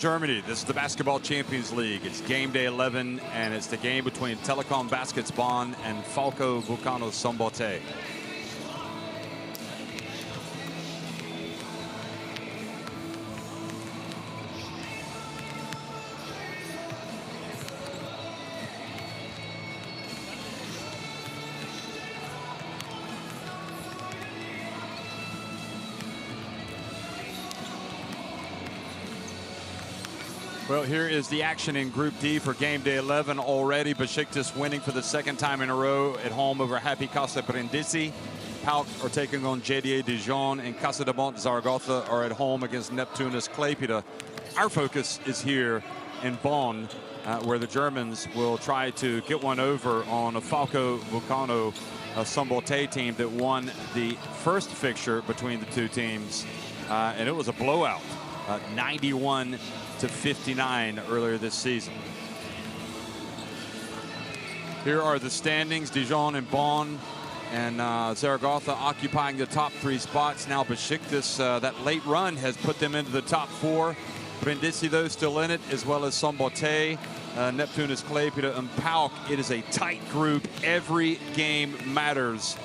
Germany, this is the Basketball Champions League. It's game day 11, and it's the game between Telekom Baskets Bonn and Falco Szombathely. Well, here is the action in Group D for game day 11 already. Besiktas winning for the second time in a row at home over Happy Casa Brindisi. PAOK are taking on JDA Dijon, and Casa de Mont Zaragoza are at home against Neptunus Klaipėda. Our focus is here in Bonn, where the Germans will try to get one over on a Falco Szombathely team that won the first fixture between the two teams, and it was a blowout, 91-59 earlier this season. Here are the standings. Dijon and Bonn and Zaragoza occupying the top three spots. Now Besiktas, that late run has put them into the top four. Brindisi, though, still in it, as well as Szombathely, Neptunus Klaipėda, and PAOK. It is a tight group. Every game matters.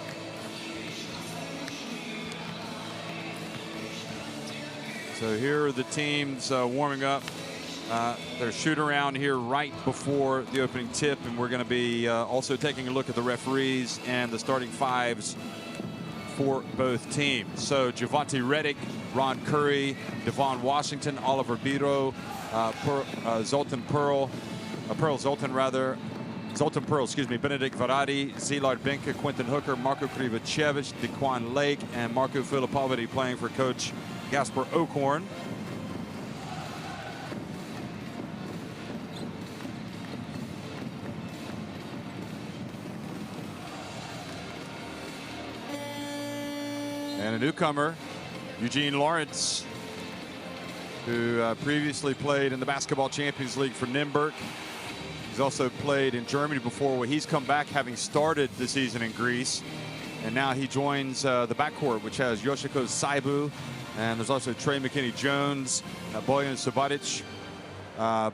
So here are the teams warming up. Their shoot around here right before the opening tip, and we're going to be also taking a look at the referees and the starting fives for both teams. So Javante Redick, Ron Curry, Devon Washington, Oliver Biro, Zoltan Pearl, Benedict Varadi, Szilard Benke, Quentin Hooker, Marko Krivokacevic, Dequan Lake, and Marco Filipovic playing for coach Gasper Okorn. And a newcomer, Eugene Lawrence, who previously played in the Basketball Champions League for Nürnberg. He's also played in Germany before, where he's come back having started the season in Greece. And now he joins the backcourt, which has Yoshiko Saibu, and there's also Trey McKinney-Jones, Bojan Subotic,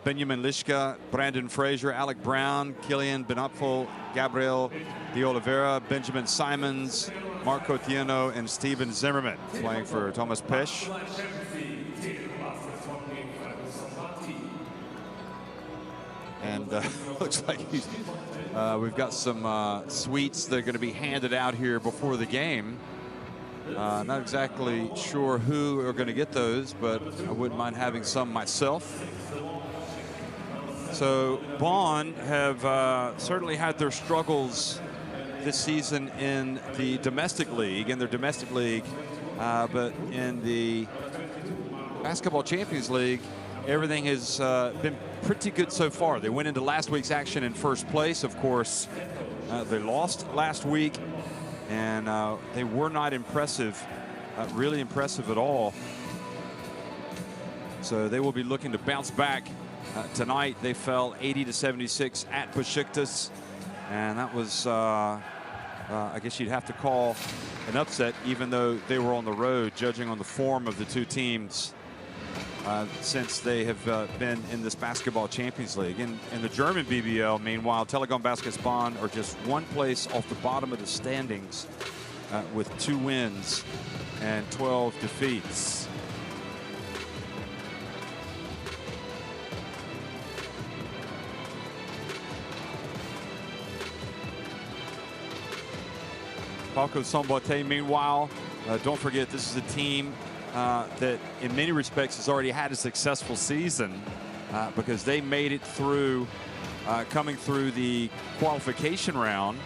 Benjamin Lischka, Brandon Frazier, Alec Brown, Kylian Benapfel, Gabriel De Oliveira, Benjamin Simons, Mark Cotieno, and Steven Zimmerman playing for Thomas Pesch. And looks like we've got some sweets that are going to be handed out here before the game. Not exactly sure who are going to get those, but I wouldn't mind having some myself. So Bonn have certainly had their struggles this season in the domestic league, but in the Basketball Champions League, everything has been pretty good so far. They went into last week's action in first place, of course. They lost last week, and they were not impressive, really impressive at all. So they will be looking to bounce back tonight. They fell 80-76 at Besiktas, and that was, I guess you'd have to call an upset, even though they were on the road, judging on the form of the two teams since they have been in this Basketball Champions League. In the German BBL, meanwhile, Telekom Baskets Bonn are just one place off the bottom of the standings with 2 wins and 12 defeats. Falco Szombathely, meanwhile, don't forget, this is a team that in many respects has already had a successful season because they made it through, coming through the qualification round,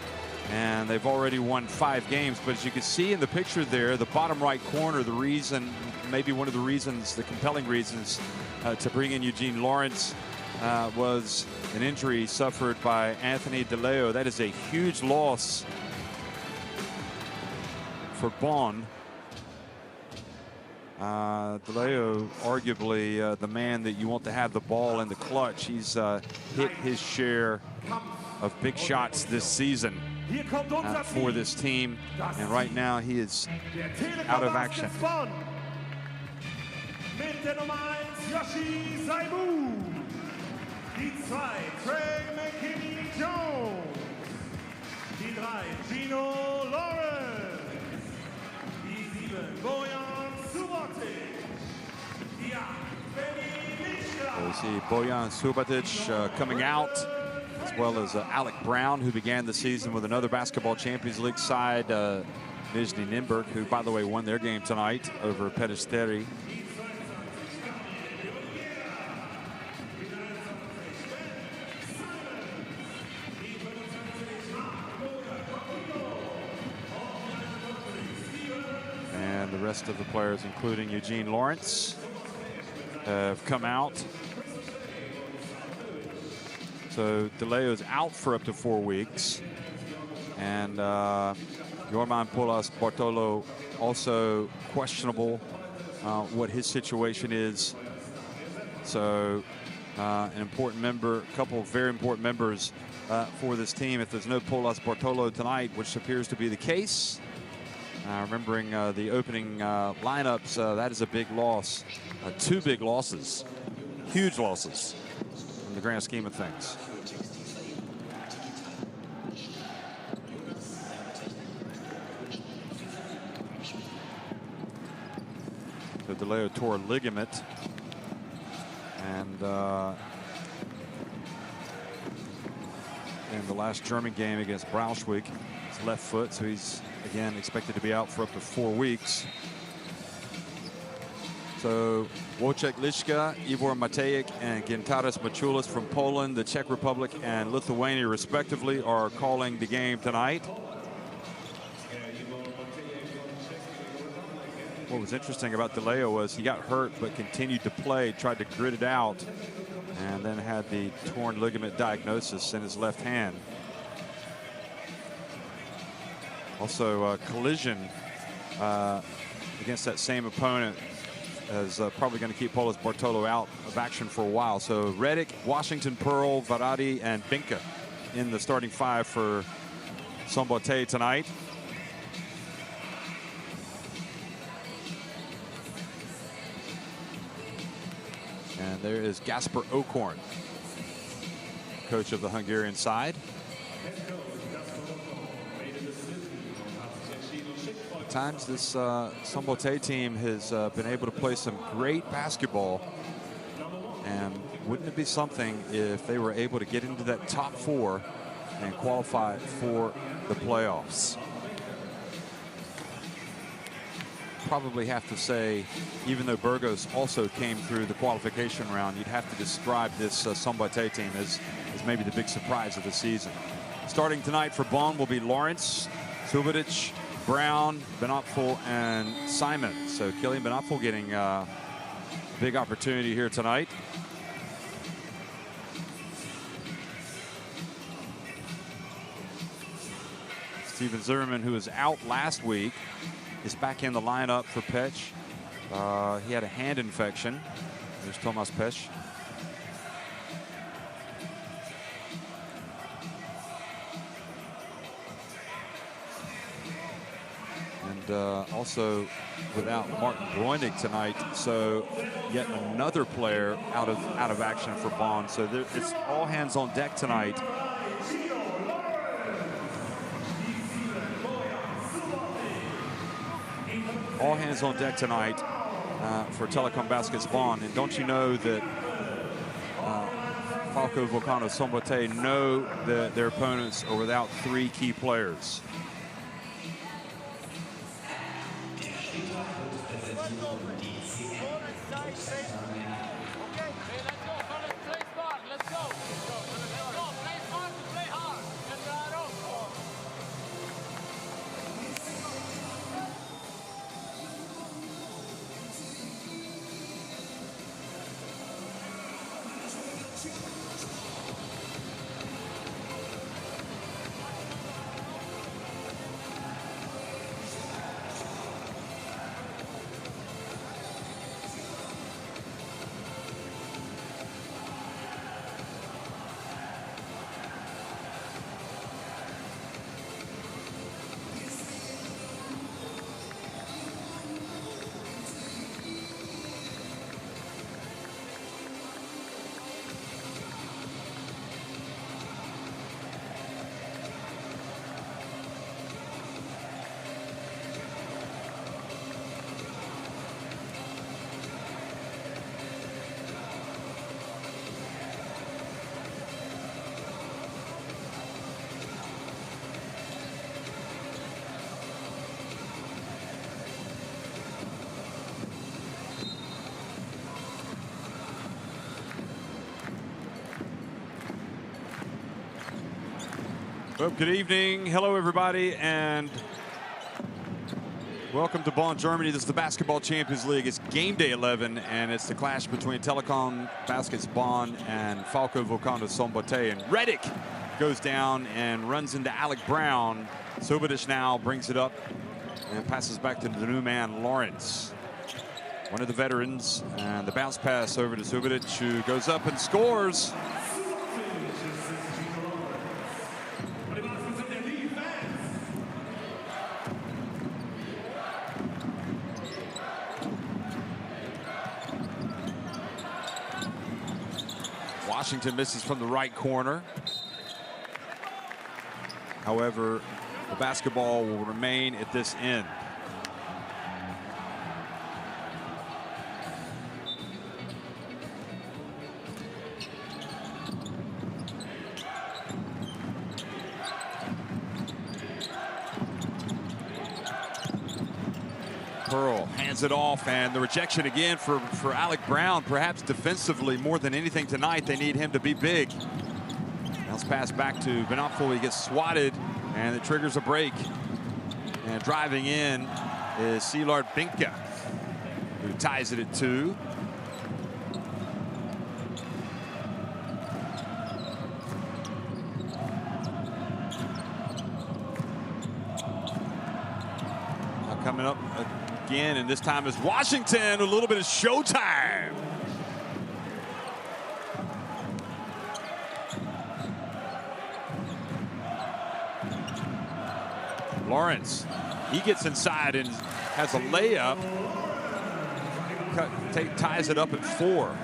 and they've already won 5 games. But as you can see in the picture there, the bottom right corner, the reason, maybe one of the reasons, the compelling reasons to bring in Eugene Lawrence was an injury suffered by Anthony DeLeo. That is a huge loss for Bonn. DeLeo, arguably the man that you want to have the ball in the clutch. He's hit his share of big shots this season for this team, and right now he is out of action. Die 2, Trey McKinney-Jones. Die 3, Gino Lawrence. Die 7, Bojan Szombathely. Die 8, Benny Lischka. We see Bojan Szombathely coming out, as well as Alec Brown, who began the season with another Basketball Champions League side, Nizhny Nymburk, who, by the way, won their game tonight over Peristeri. And the rest of the players, including Eugene Lawrence, have come out. So DeLeo's out for up to 4 weeks. And Yorman Poulas Bartolo also questionable what his situation is. So an important member, a couple of very important members for this team. If there's no Poulas Bartolo tonight, which appears to be the case, remembering the opening lineups, that is a big loss. 2 big losses, huge losses in the grand scheme of things. So DeLeo tore a ligament, and in the last German game against Braunschweig, his left foot, so he's again expected to be out for up to 4 weeks. So Wojciech Lischka, Ivor Matejek, and Gintaras Maciulis from Poland, the Czech Republic, and Lithuania, respectively, are calling the game tonight. What was interesting about DeLeo was he got hurt but continued to play, tried to grit it out, and then had the torn ligament diagnosis in his left hand. Also, a collision against that same opponent is probably going to keep Poulas Bartolo out of action for a while. So Redick, Washington, Pearl, Varadi, and Binka in the starting 5 for Szombathely tonight. And there is Gasper Okorn, coach of the Hungarian side. At times, this Szombathely team has been able to play some great basketball. And wouldn't it be something if they were able to get into that top 4 and qualify for the playoffs? Probably have to say, even though Burgos also came through the qualification round, you'd have to describe this Szombathely team as maybe the big surprise of the season. Starting tonight for Bonn will be Lawrence, Subotic, Brown, Benopfel, and Simon. So Killian Benopfel getting a big opportunity here tonight. Steven Zimmerman, who was out last week, is back in the lineup for Pech. He had a hand infection. There's Tomas Pech. And also without Martin Bräunig tonight, so yet another player out of action for Bonn. So it's all hands on deck tonight. All hands on deck tonight for Telekom Baskets Bonn. And don't you know that Falco Szombathely know that their opponents are without 3 key players. Well, good evening. Hello, everybody, and welcome to Bonn, Germany. This is the Basketball Champions League. It's game day 11, and it's the clash between Telekom Baskets Bonn and Falco Szombathely. And Reddick goes down and runs into Alec Brown. Szombathely now brings it up and passes back to the new man, Lawrence. One of the veterans, and the bounce pass over to Szombathely, who goes up and scores. Washington misses from the right corner. However, the basketball will remain at this end. Pearl hands it off, and the rejection again for Alec Brown. Perhaps defensively more than anything tonight, they need him to be big. Bounce pass back to Bonapfel. He gets swatted, and it triggers a break. And driving in is Szilard Binka, who ties it at 2. Now coming up again, and this time is Washington. A little bit of showtime. Lawrence, he gets inside and has a layup. Ties it up at 4.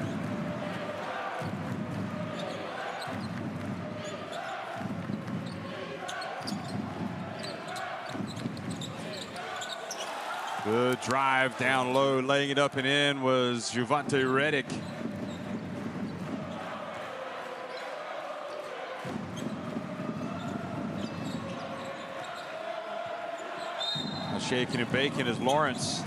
Good drive down low, laying it up and in was Juvante Reddick. Now shaking and baking is Lawrence.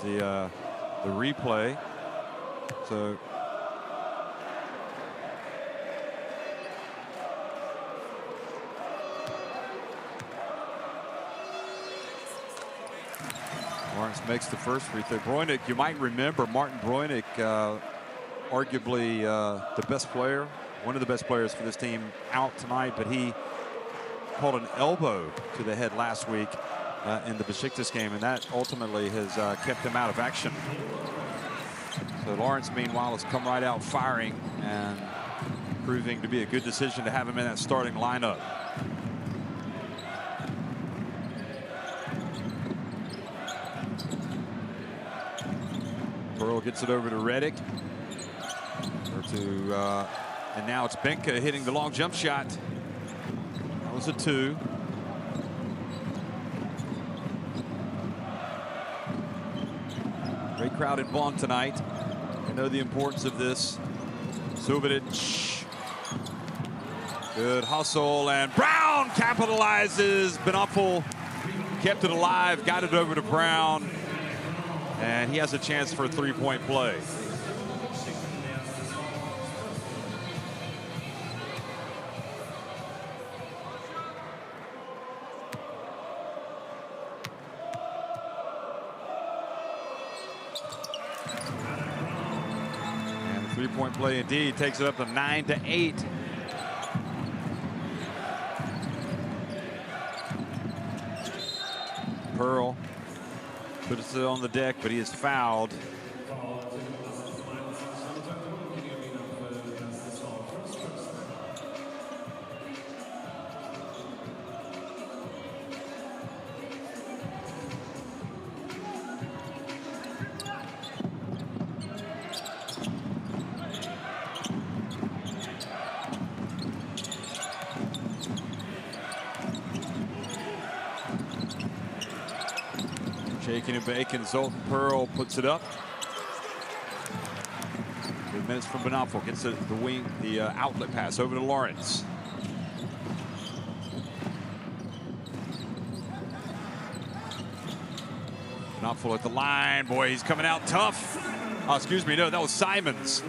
The replay. So Lawrence makes the first free throw. Bräunig, you might remember Martin Bräunig, arguably the best player, one of the best players for this team, out tonight, but he caught an elbow to the head last week in the Besiktas game, and that ultimately has kept him out of action. So Lawrence, meanwhile, has come right out firing and proving to be a good decision to have him in that starting lineup. Pearl gets it over to Reddick. And now it's Binka hitting the long jump shot. That was a 2. Great crowd in Bonn tonight. I know the importance of this. Szombathely. Good hustle, and Brown capitalizes. Bonapfel kept it alive, got it over to Brown, and he has a chance for a 3-point play. Three-point play indeed, takes it up to 9-8. Pearl puts it on the deck, but he is fouled. Shaking and baking, Zoltan Pearl puts it up. 2 minutes from Bonapfel, gets the outlet pass over to Lawrence. Knopfler at the line. Boy, he's coming out tough. Oh, excuse me, no, that was Simons.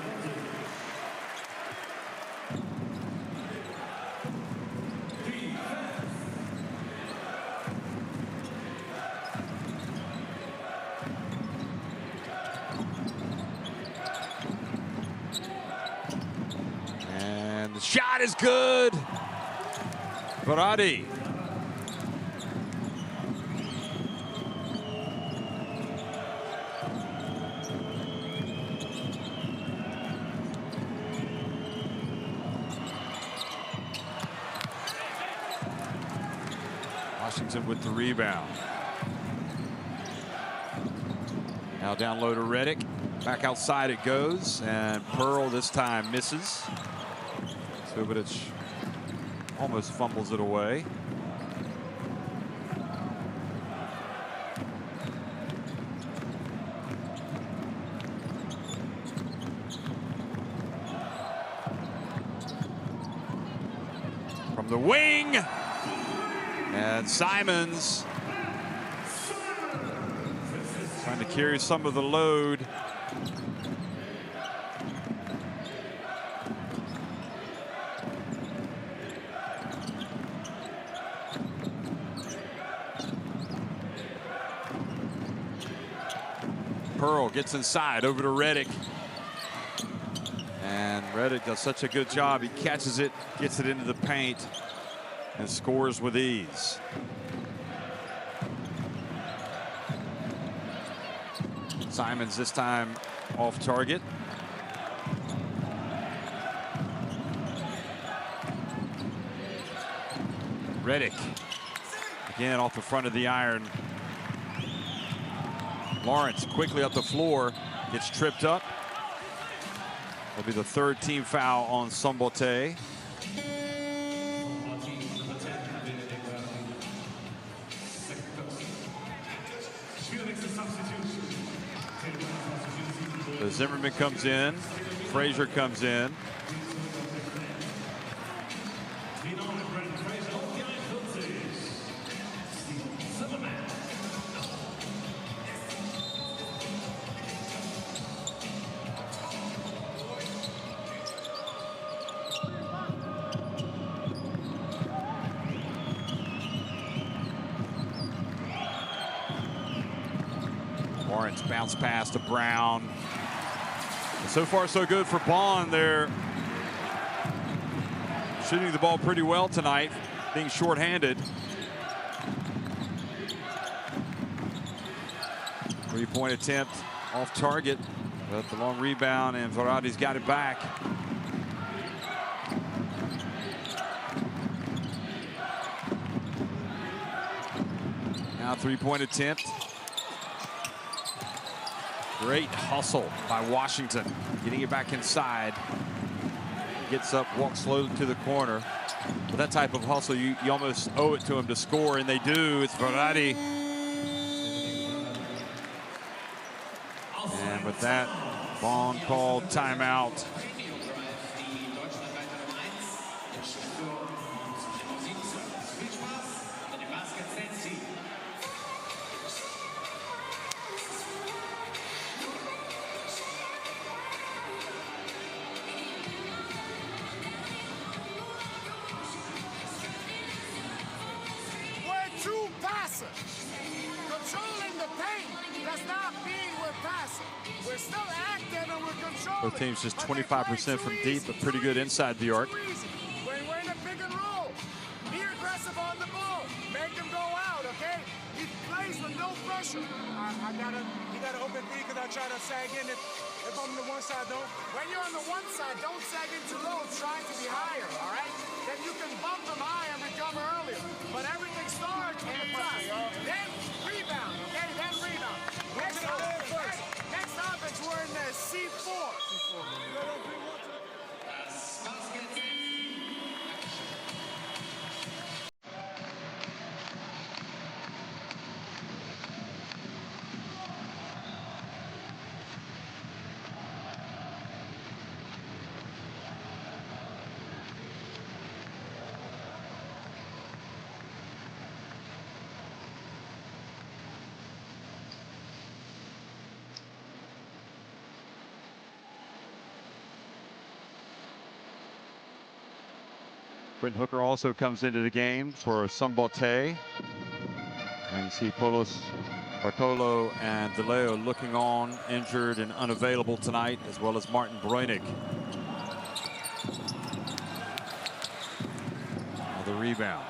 And the shot is good. Verratti. Washington with the rebound. Now down low to Redick. Back outside it goes, and Pearl this time misses. Subotic almost fumbles it away. From the wing. And Simons trying to carry some of the load. Pearl gets inside over to Redick. And Redick does such a good job. He catches it, gets it into the paint, and scores with ease. Simons this time off target. Redick again off the front of the iron. Lawrence quickly up the floor, gets tripped up. That'll be the third team foul on Szombathely. So Zimmerman comes in, Frazier comes in. Lawrence bounce pass to Brown. So far, so good for Bonn. They're shooting the ball pretty well tonight, being shorthanded. Three-point attempt off target, but the long rebound, and Verratti's got it back. Now three-point attempt. Great hustle by Washington, getting it back inside. Gets up, walks slowly to the corner. With that type of hustle, you almost owe it to him to score, and they do. It's Verratti. And with that, Bonn called timeout. Both teams just 25% from deep, but pretty good inside the arc. When we're in a pick and roll, be aggressive on the ball. Make him go out, okay? He plays with no pressure. You gotta open three because I try to sag in if I'm on the one side, don't. When you're on the one side, don't sag in too low. Try to be higher, all right? Then you can bump them high and recover earlier. But everything starts in the front. Then rebound, okay? Then rebound. Next offense, we're in the C4. Brent Hooker also comes into the game for Szombathely. And you see Polos, Bartolo, and DeLeo looking on, injured and unavailable tonight, as well as Martin Breunig. Now the rebound.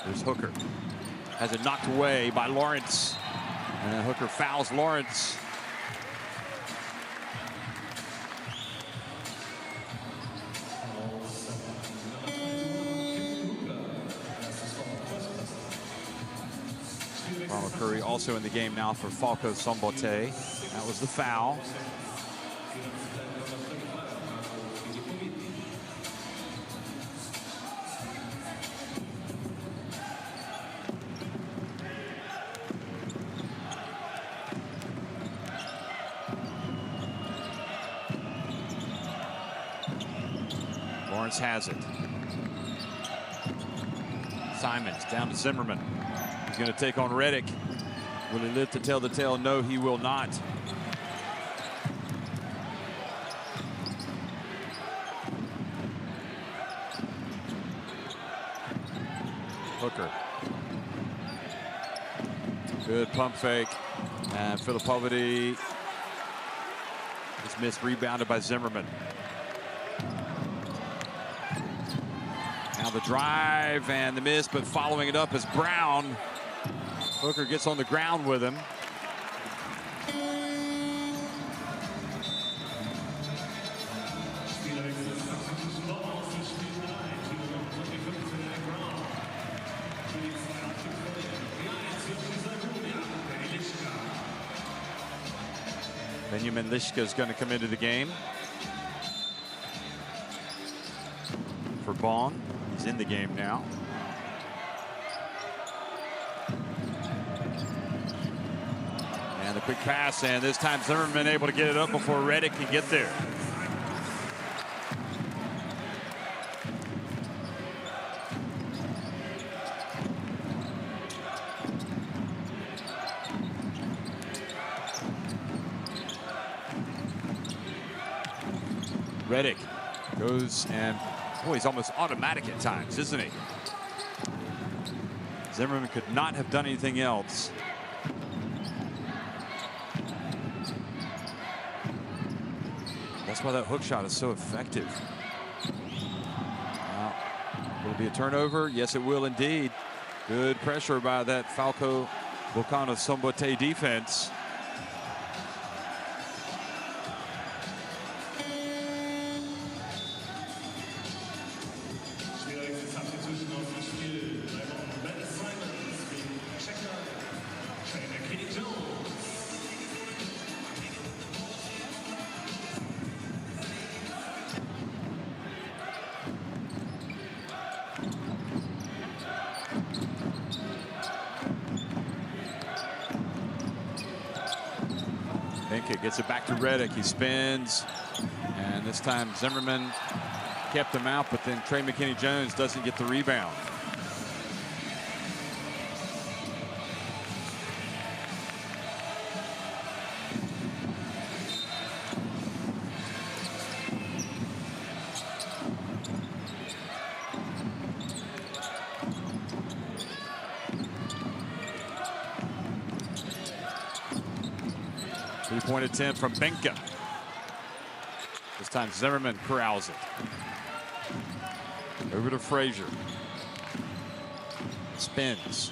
There's Hooker. Has it knocked away by Lawrence. And then Hooker fouls Lawrence. Ronald Curry also in the game now for Falco Szombathely. That was the foul. Lawrence has it. Simons down to Zimmerman. He's going to take on Reddick. Will he live to tell the tale? No, he will not. Hooker. Good pump fake. And Filipovity is missed, rebounded by Zimmerman. Now the drive and the miss, but following it up is Brown. Hooker gets on the ground with him. Benjamin Lischka is going to come into the game for Bonn. He's in the game now. And the quick pass, and this time Zimmerman able to get it up before Reddick can get there. Reddick goes and, boy, he's almost automatic at times, isn't he? Zimmerman could not have done anything else. That's why that hook shot is so effective. Now, will it be a turnover? Yes, it will indeed. Good pressure by that Falco Szombathely defense. Gets it back to Reddick. He spins, and this time Zimmerman kept him out, but then Trey McKinney-Jones doesn't get the rebound. Three-point attempt from Benka. This time Zimmerman corrals it. Over to Frazier. Spins.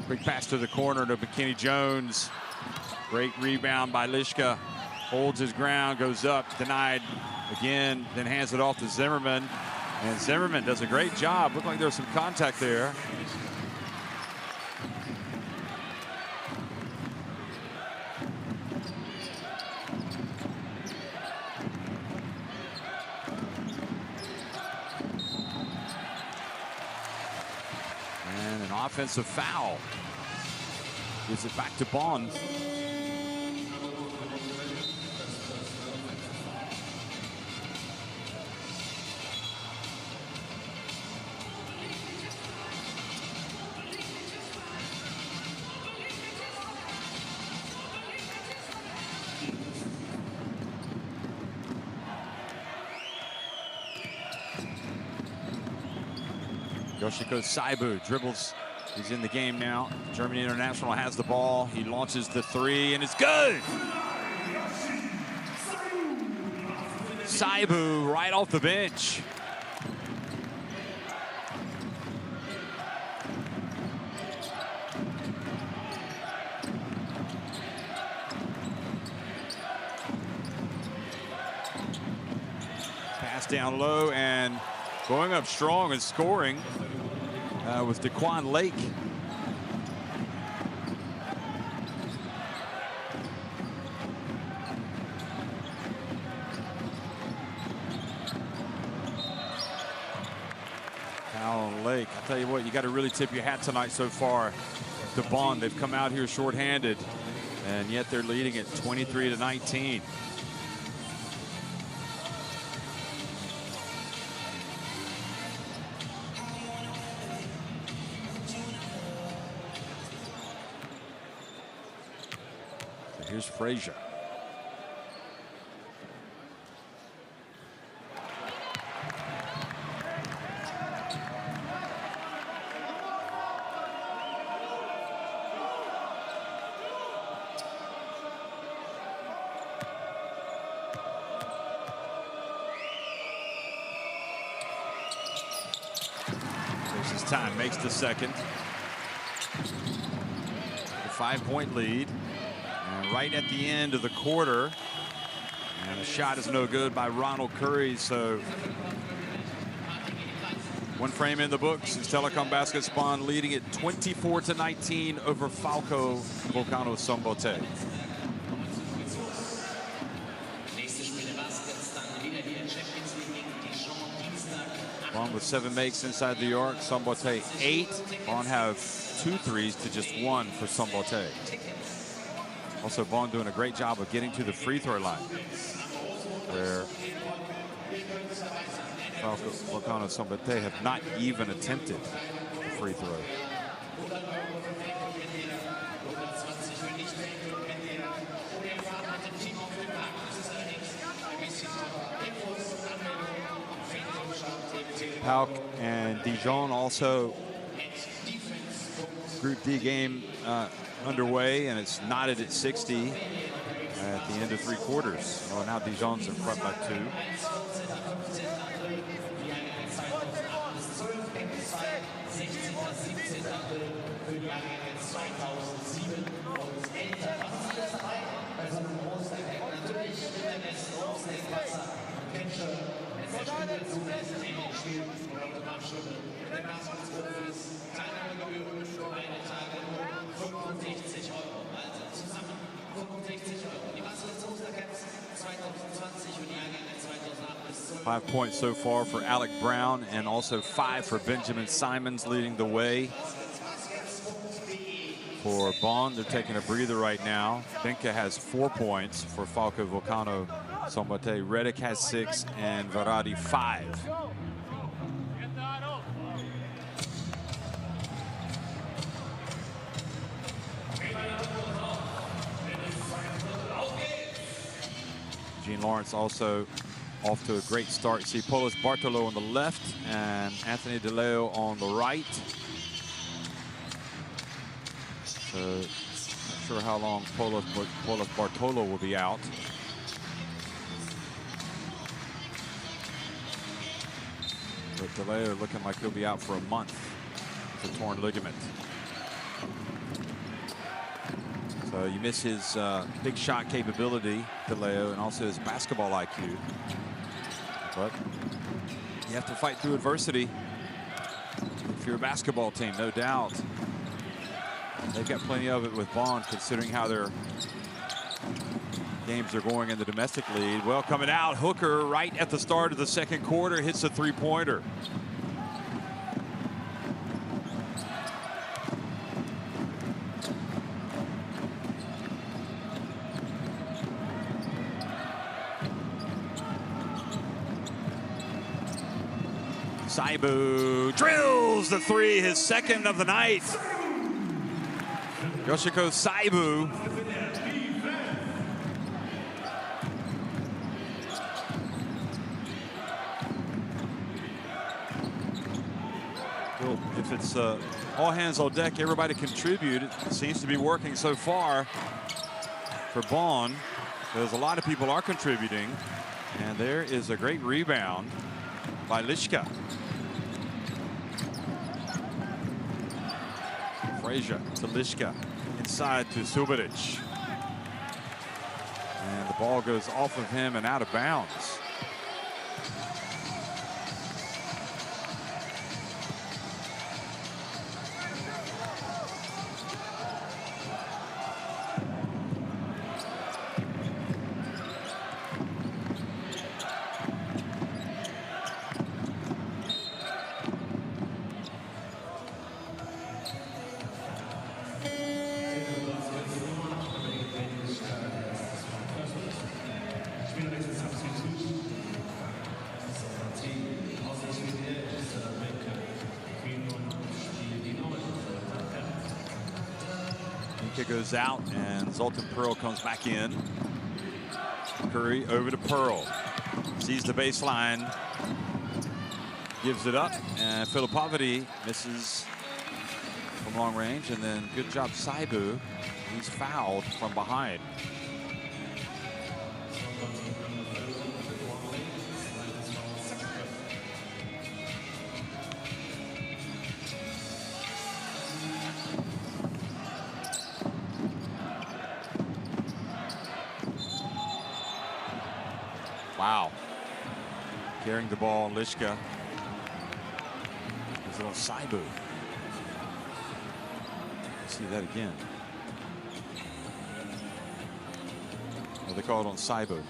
Quick pass to the corner to McKinney-Jones. Great rebound by Lischka. Holds his ground, goes up, denied again, then hands it off to Zimmerman. And Zimmerman does a great job. Looked like there was some contact there. Offensive foul. Gives it back to Bonn. Yoshiko Saibu dribbles. He's in the game now. Germany international has the ball. He launches the three, and it's good. Saibu right off the bench. Pass down low and going up strong and scoring was Daquan Lake. Lake. I'll tell you what, you got to really tip your hat tonight so far to Bonn. They've come out here shorthanded, and yet they're leading it 23-19. So here's Frazier. Time makes the second. A 5-point lead. And right at the end of the quarter. And the shot is no good by Ronald Curry. So one frame in the books is Telekom Baskets Bonn leading it 24-19 over Falco Szombathely. Bonn with 7 makes inside the arc, Szombathely 8. Bonn have 2 threes to just 1 for Szombathely. Also, Bonn doing a great job of getting to the free throw line, where Falco Szombathely have not even attempted a free throw. Pauk and Dijon also Group D game underway, and it's knotted at 60 at the end of 3 quarters. Well, now Dijon's in front by 2. Five points so far for Alec Brown, and also 5 for Benjamin Simons, leading the way for Bonn. They're taking a breather right now. Benka has 4 points for Falco Szombathely. Redick has 6 and Varadi 5. Gene Lawrence also off to a great start. You see Polos Bartolo on the left and Anthony DeLeo on the right. So not sure how long Polos Bartolo will be out. But DeLeo looking like he'll be out for a month with a torn ligament. So you miss his big shot capability, DeLeo, and also his basketball IQ. But you have to fight through adversity if you're a basketball team, no doubt. They've got plenty of it with Bonn, considering how their games are going in the domestic league. Well, coming out, Hooker right at the start of the second quarter hits a 3-pointer. Saibu drills the 3, his second of the night. Yoshiko Saibu. it's all hands on deck. Everybody contribute. It seems to be working so far for Bonn. There's a lot of people are contributing. And there is a great rebound by Lischka. Frazier to Lischka. Inside to Szombathely. And the ball goes off of him and out of bounds. Kick goes out, and Zoltan Pearl comes back in. Curry over to Pearl. Sees the baseline. Gives it up, and Filipovity misses from long range, and then good job Saibu. He's fouled from behind. Wow. Carrying the ball, Lischka. There's a little Saibu. See that again. Oh, they call it on Saibu.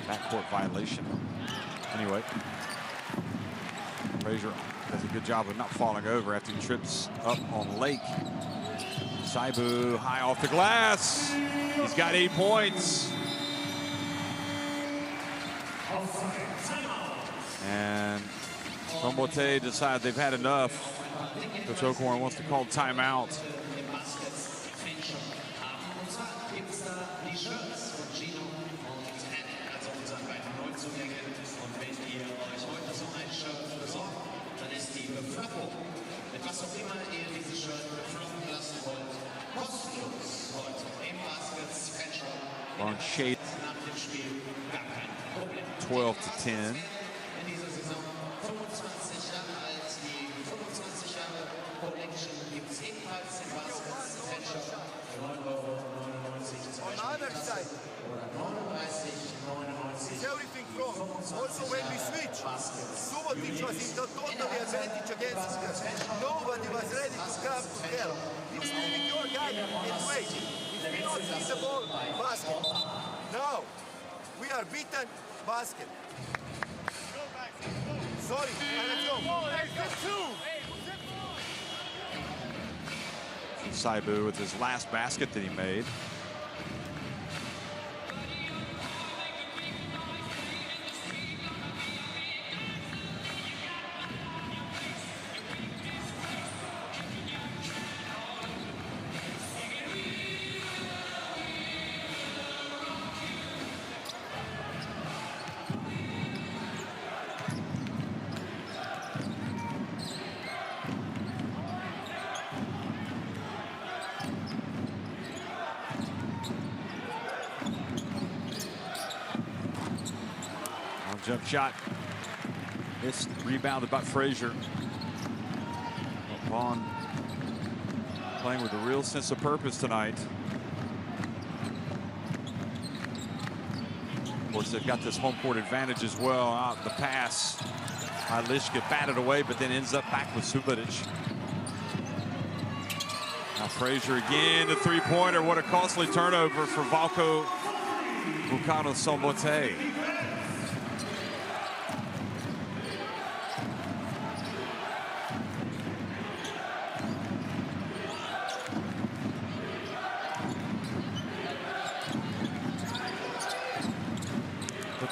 Backcourt violation. Anyway. Frazier does a good job of not falling over after he trips up on Lake. Saibu high off the glass. He's got 8 points. And Szombathely decide they've had enough. Coach Oakhorn wants to call timeout. On shade 12 to 10. On the other side, is everything wrong? Also when we switch, Szombathely was in the total advantage against us. Nobody was ready to come to help. It's leaving your guy and wait. If we don't see the ball, basket. Now, we are beaten, basket. Sorry, let's go. Saibu with his last basket that he made. Jump shot. It's rebounded by Frazier. Bonn playing with a real sense of purpose tonight. Of course, they've got this home court advantage as well. Out the pass by Lischka, batted away, but then ends up back with Szombathely. Now Frazier again, the three-pointer. What a costly turnover for Falco Szombathely.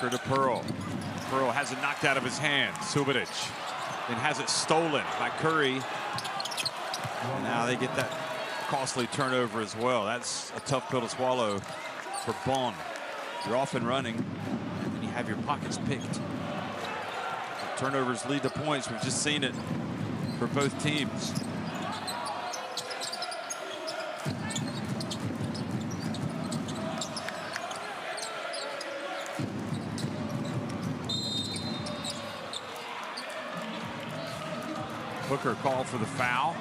To Pearl. Pearl has it knocked out of his hand. Szombathely and has it stolen by Curry. And now they get that costly turnover as well. That's a tough pill to swallow for Bonn. You're off and running, and you have your pockets picked. Turnovers lead to points. We've just seen it for both teams. Booker called for the foul.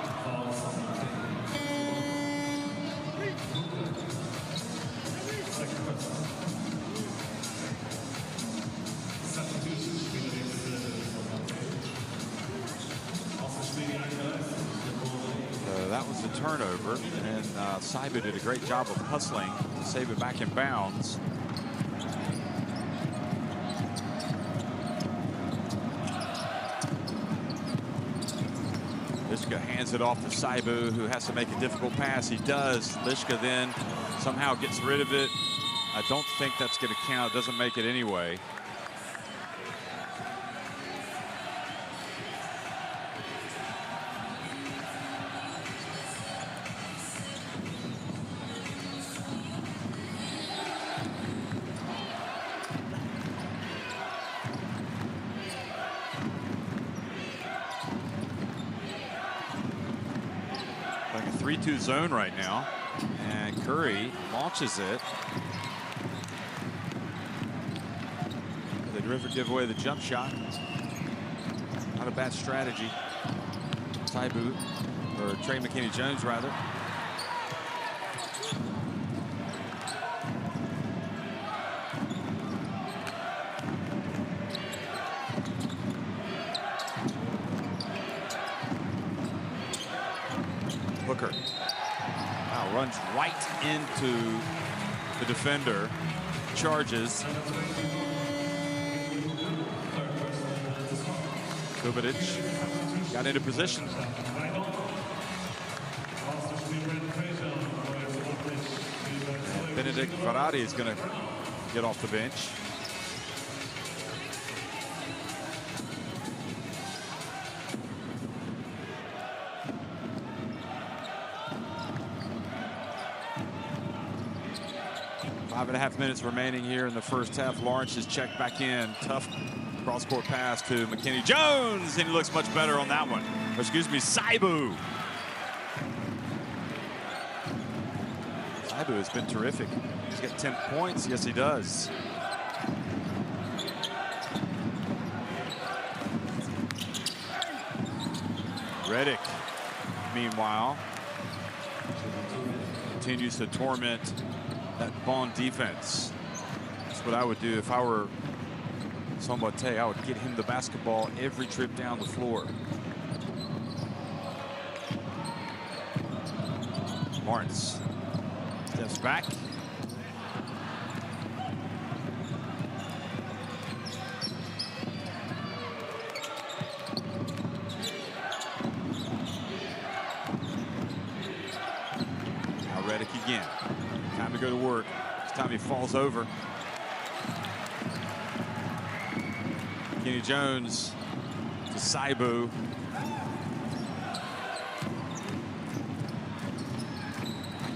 That was a turnover, and Saibu did a great job of hustling to save it back in bounds. Lishka hands it off to Saibu, who has to make a difficult pass. He does. Lishka then somehow gets rid of it. I don't think that's going to count. Doesn't make it anyway. Like a 3-2 zone right now, and Curry launches it. They'd never give away the jump shot. Not a bad strategy. Saibu, or Trey McKinney-Jones rather. Booker now runs right into the defender, charges. Subotic got into position. And Benedict Varadi is going to get off the bench. Five and a half minutes remaining here in the first half. Lawrence is checked back in. Tough cross-court pass to McKinney-Jones, and he looks much better on that one. Or excuse me, Saibu. Saibu has been terrific. He's got 10 points. Yes, he does. Redick, meanwhile, continues to torment that Bonn defense. That's what I would do if I were Szombathely. I would get him the basketball every trip down the floor. Lawrence steps back. Now Redick again. Time to go to work. This time he falls over. McKinney-Jones to Saibu.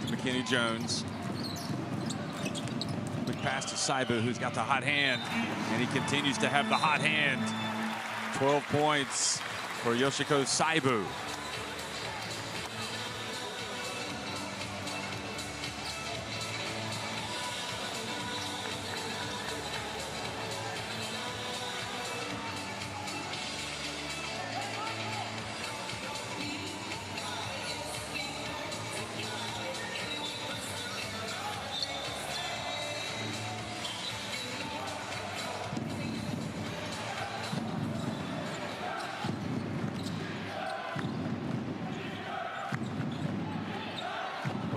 McKinney-Jones. Quick pass to Saibu, who's got the hot hand, and he continues to have the hot hand. 12 points for Yoshiko Saibu.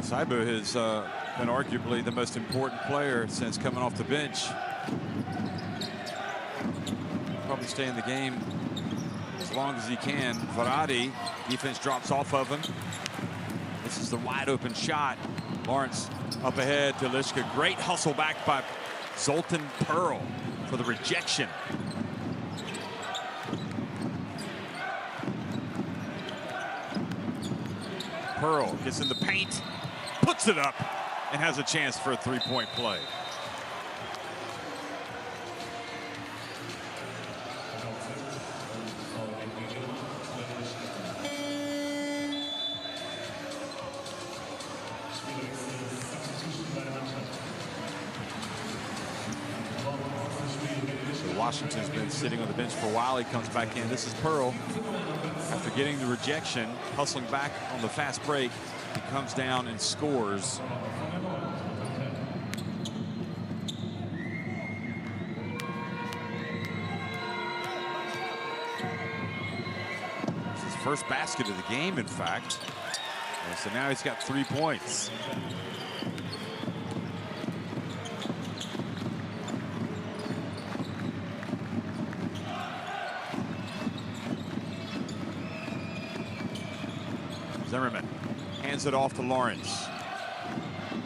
Saibu has been arguably the most important player since coming off the bench. Probably stay in the game as long as he can. Varadi, defense drops off of him. This is the wide open shot. Lawrence up ahead to Lishka. Great hustle back by Zoltan Pearl for the rejection. Pearl gets in the paint, puts it up, and has a chance for a three-point play. Washington's been sitting on the bench for a while. He comes back in. This is Pearl. After getting the rejection, hustling back on the fast break, he comes down and scores. It's his first basket of the game, in fact. And so now he's got 3 points. Zimmerman hands it off to Lawrence.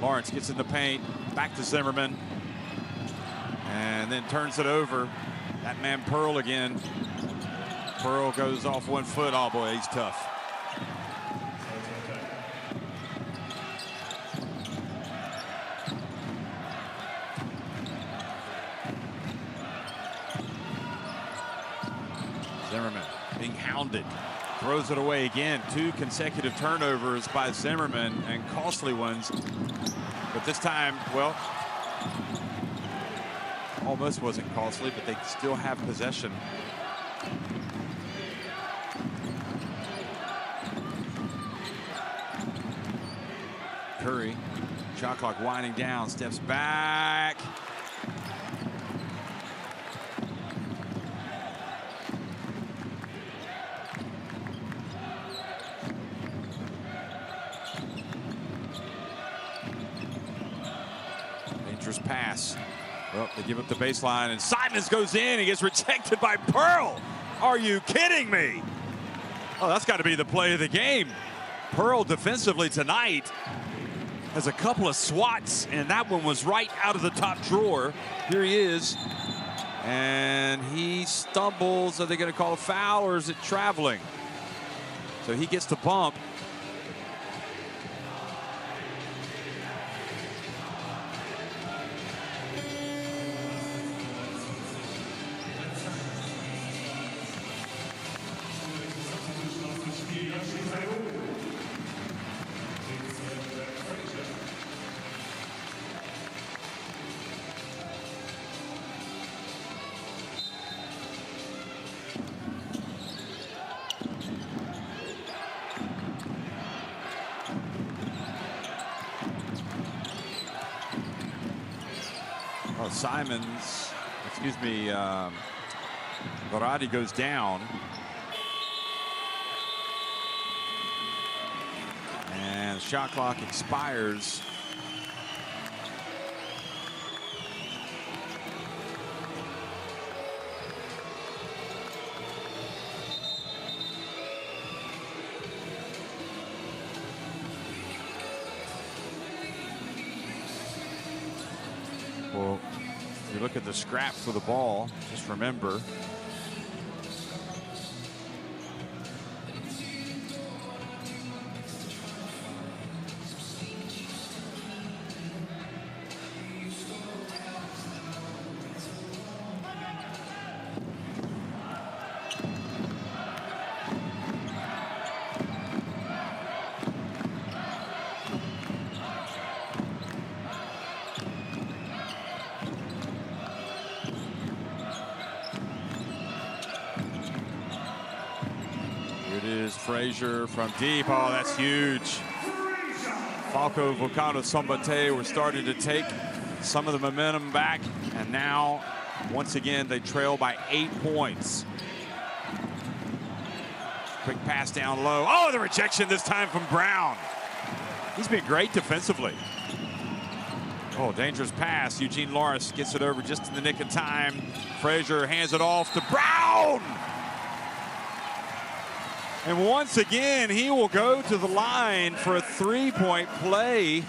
Lawrence gets in the paint, back to Zimmerman, and then turns it over. That man Pearl again. Pearl goes off 1 foot. Oh boy, he's tough. Zimmerman being hounded. Throws it away again. 2 consecutive turnovers by Zimmerman, and costly ones. But this time, well, almost wasn't costly, but they still have possession. Curry, shot clock winding down, steps back. Pass. Well, they give up the baseline, and Simons goes in. He gets rejected by Pearl. Are you kidding me? Oh, that's got to be the play of the game. Pearl defensively tonight has a couple of swats, and that one was right out of the top drawer. Here he is, and he stumbles. Are they going to call a foul, or is it traveling? So he gets the bump. Simons, excuse me, Varady goes down. And shot clock expires. Well, if you look at the scrap for the ball, just remember Frazier from deep. Oh, that's huge. Falco Szombathely were starting to take some of the momentum back, and now once again they trail by 8 points. Quick pass down low. Oh, the rejection this time from Brown. He's been great defensively. Oh, dangerous pass. Eugene Lawrence gets it over just in the nick of time. Frazier hands it off to Brown. And once again, he will go to the line for a three-point play.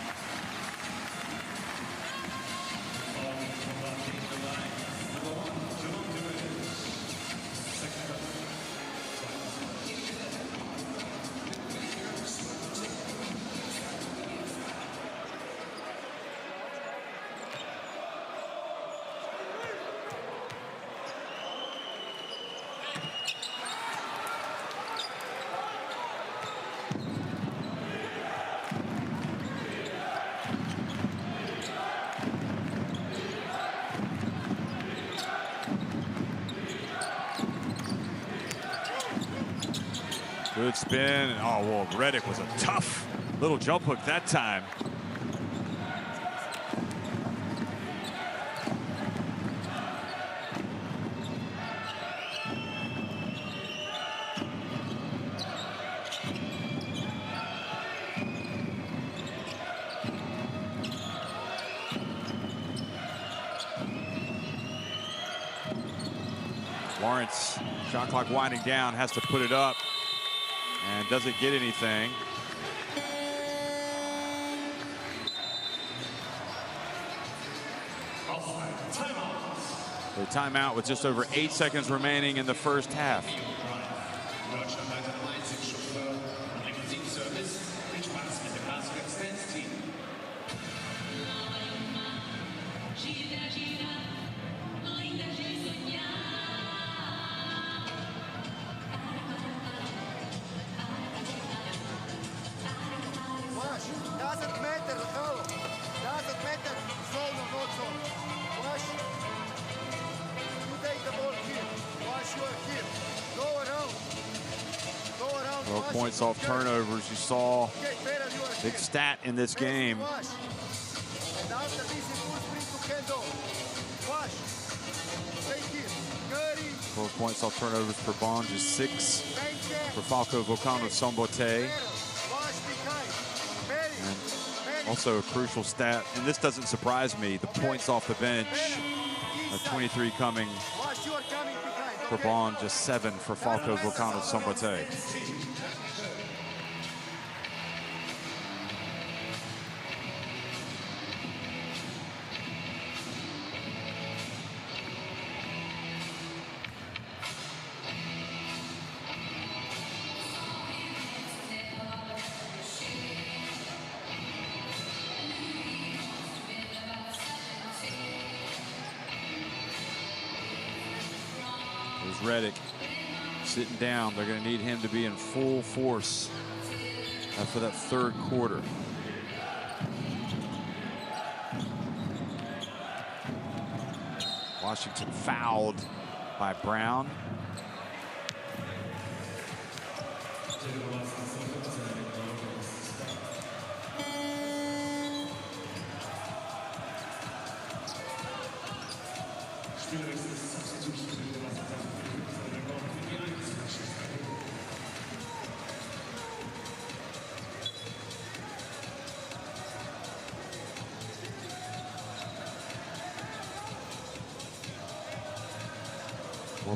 Good spin. Oh, well, Reddick was a tough little jump hook that time. Lawrence, shot clock winding down, has to put it up and doesn't get anything. The timeout with just over 8 seconds remaining in the first half. Points off turnovers. You saw big stat in this game. 12 points off turnovers for Bonn, just 6 for Falco Szombathely. And also a crucial stat, and this doesn't surprise me, the points off the bench, 23 coming for Bonn, just 7 for Falco Szombathely. Reddick sitting down. They're going to need him to be in full force for that third quarter. Washington fouled by Brown.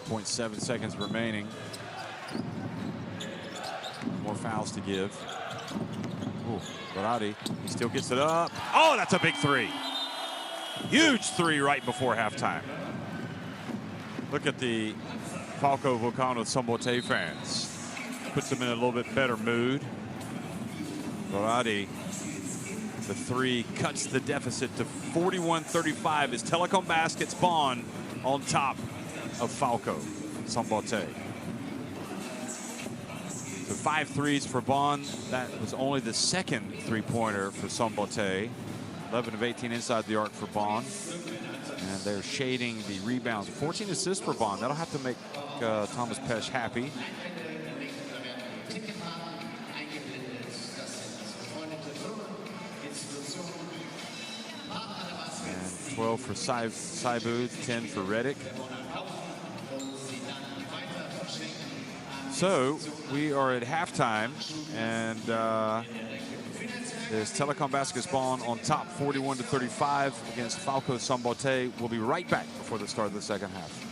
.7 seconds remaining. More fouls to give. Ooh, Berardi, he still gets it up. Oh, that's a big three. Huge three right before halftime. Look at the Falco Szombathely fans. Puts them in a little bit better mood. Berardi, the three cuts the deficit to 41-35 as Telekom baskets Bonn on top of Falco Szombathely. So 5 threes for Bonn. That was only the second three-pointer for Szombathely. 11 of 18 inside the arc for Bonn. And they're shading the rebounds. 14 assists for Bonn. That'll have to make Thomas Pesch happy. And 12 for Saibu, 10 for Reddick. So we are at halftime, and there's Telekom baskets Bonn on top 41-35 against Falco Szombathely. We'll be right back before the start of the second half.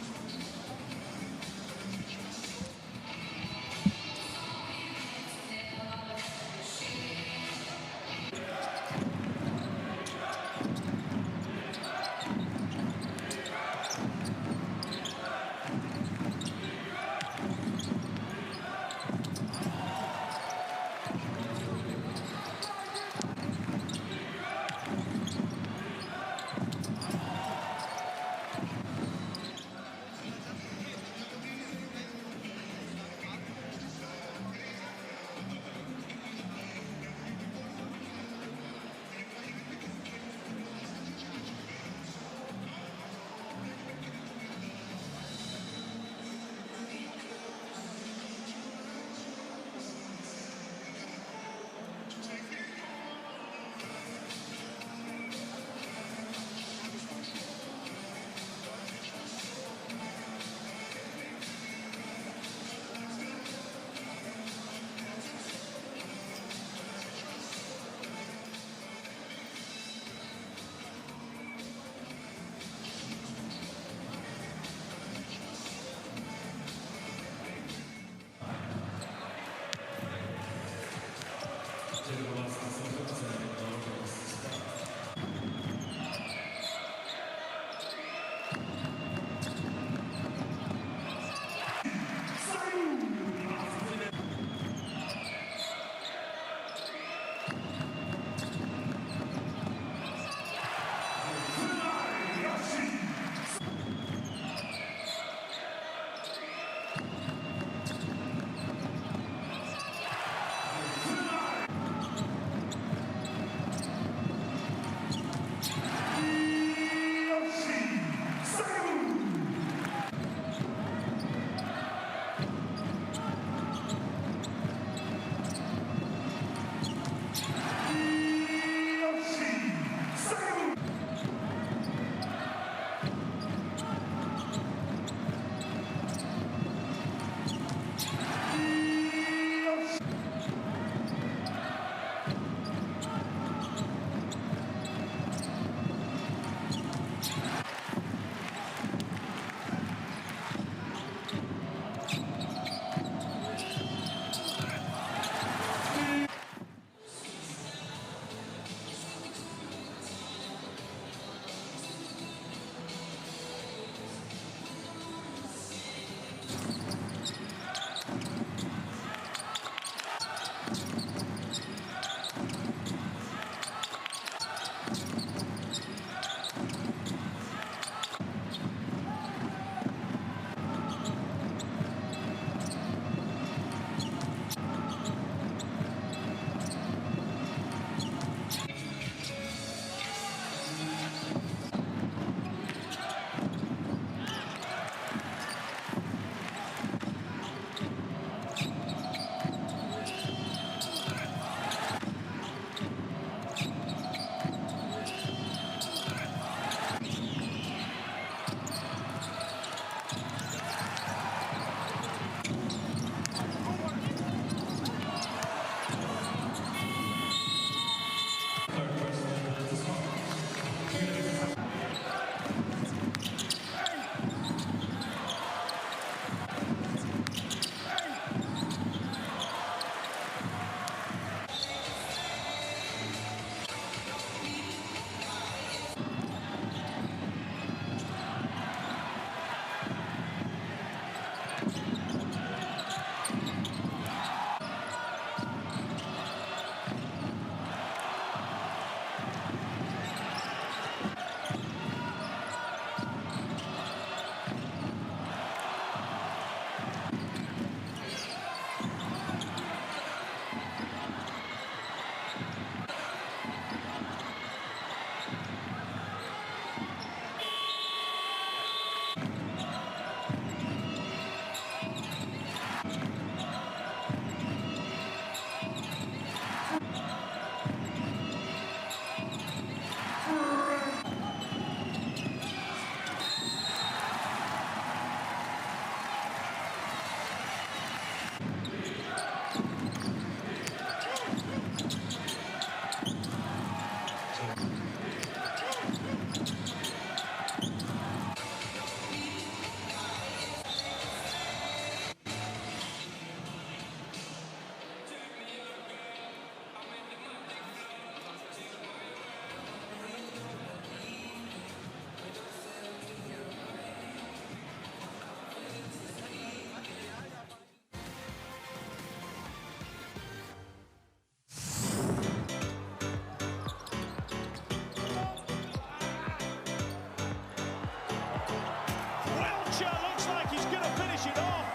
Butcher looks like he's going to finish it off.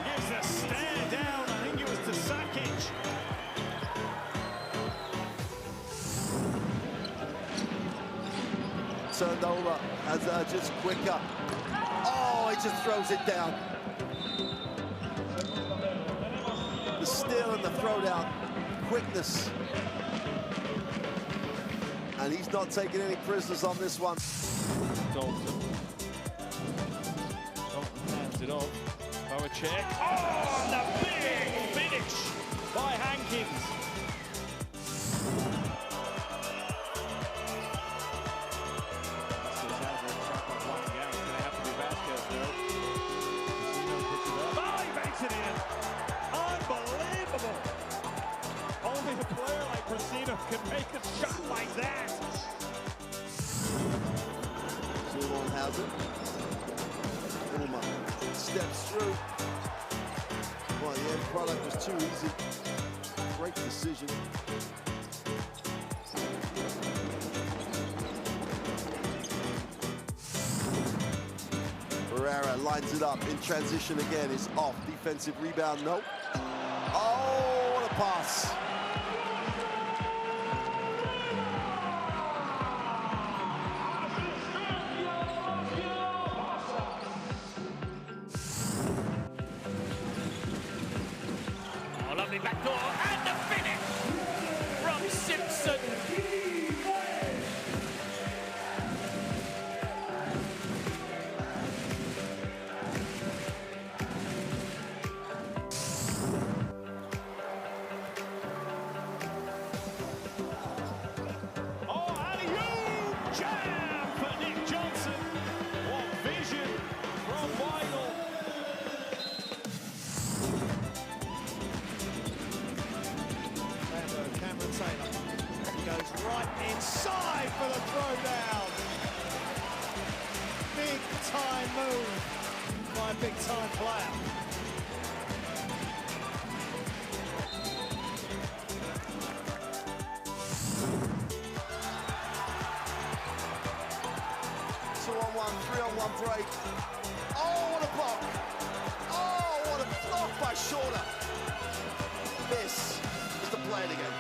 Gives a stare down. I think it was to Sakic. Turned over as just quicker. Oh, he just throws it down. The steal and the throwdown, quickness. And he's not taking any prisoners on this one. Dalton hands it off. Boacek. Oh, and the big finish by Hankins. Oh, he makes it in. Unbelievable. Only a player like Prasino can make a shot like that. Zulon has it. Ulmer steps through. Well, the end product was too easy. Great decision. Barrera lines it up in transition again. Is off. Defensive rebound, no. Oh, what a pass. Oh, lovely backdoor, and the finish from Simpson. Oh, alley-oop jam for Nick Johnson. What vision from Weigl. Cameron Taylor. He goes right inside for the throwdown. Big time move by a big time player. Two-on-one, three-on-one break. Oh, what a block. Oh, what a block by Shorter. This is the play it again.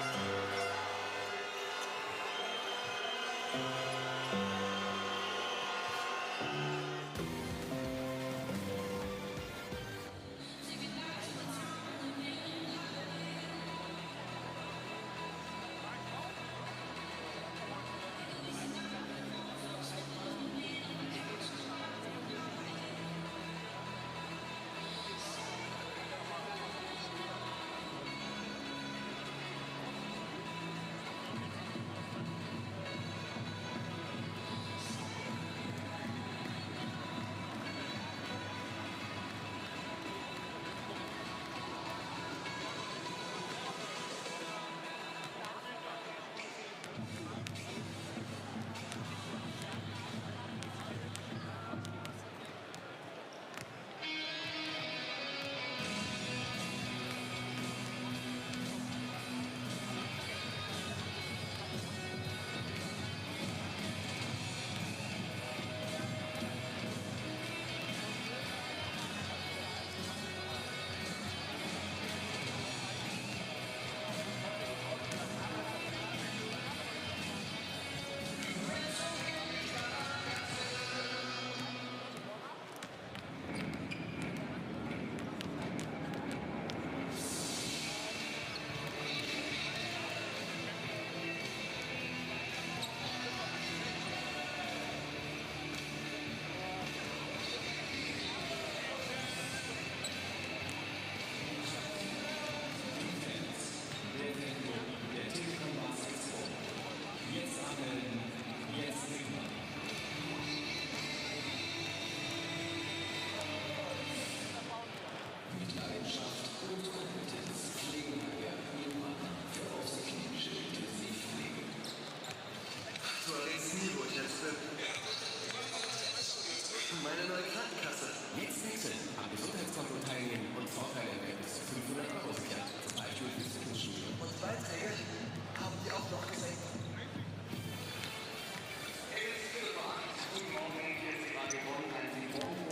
Meine neue Krankenkasse. Jetzt wechseln, am Gesundheitskonto teilnehmen und Vorteile bis 500 € sichern. Zum Beispiel für Fitnessstudio. Und Beiträge haben die auch noch gesenkt. Guten Morgen, hier ist Radio Bonn, ein Symptom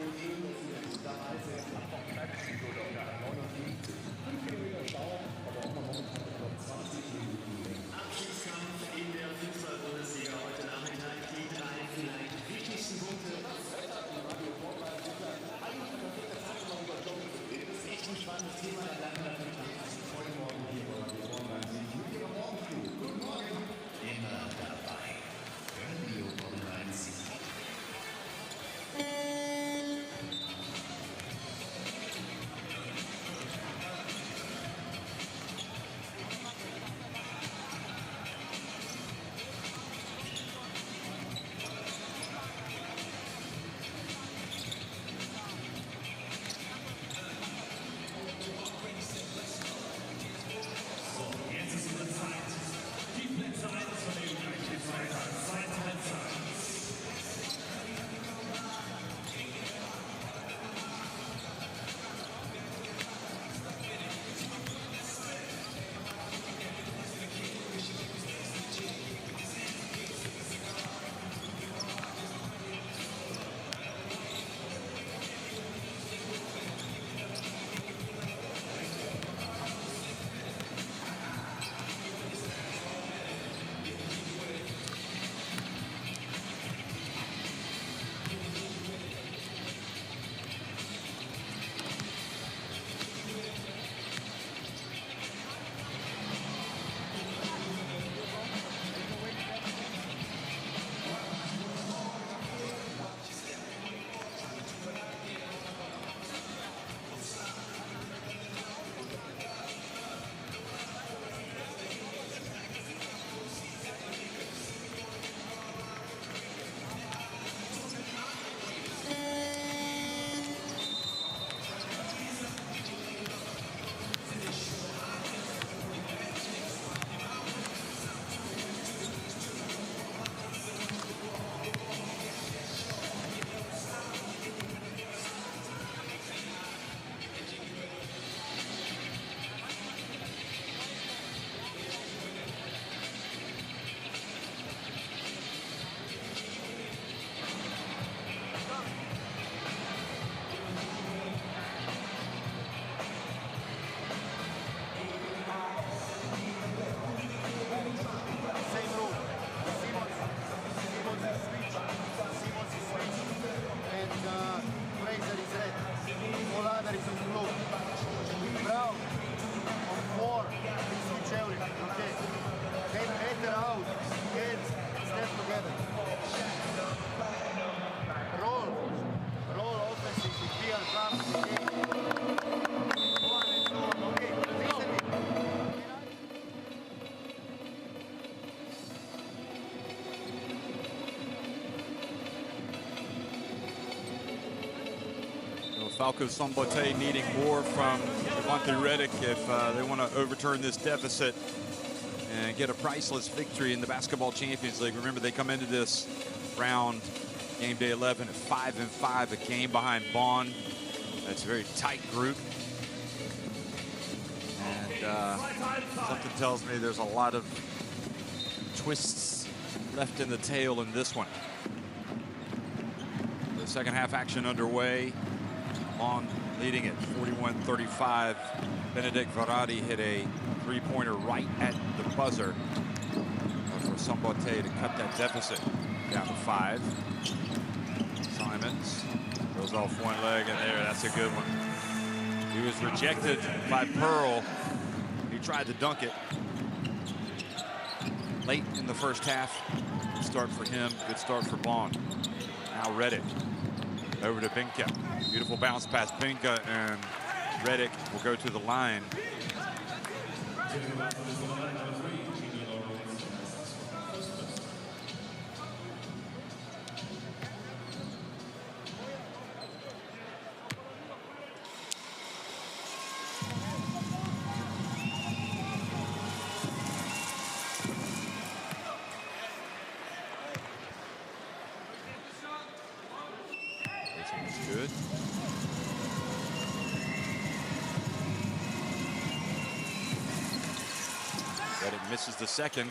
Falco Szombathely needing more from Javante Reddick if they want to overturn this deficit and get a priceless victory in the Basketball Champions League. Remember, they come into this round, game day 11, at 5-5, a game behind Bonn. That's a very tight group. And something tells me there's a lot of twists left in the tail in this one. The second half action underway. Bonn leading at 41-35. Benedict Verratti hit a three-pointer right at the buzzer for Szombathely to cut that deficit down to 5. Simons goes off one leg, and that's a good one. He was rejected by Pearl. He tried to dunk it late in the first half. Good start for him. Good start for Bonn. Now Reddick over to Binka. Beautiful bounce pass. Binka and Reddick will go to the line. Good. Reddick misses the second.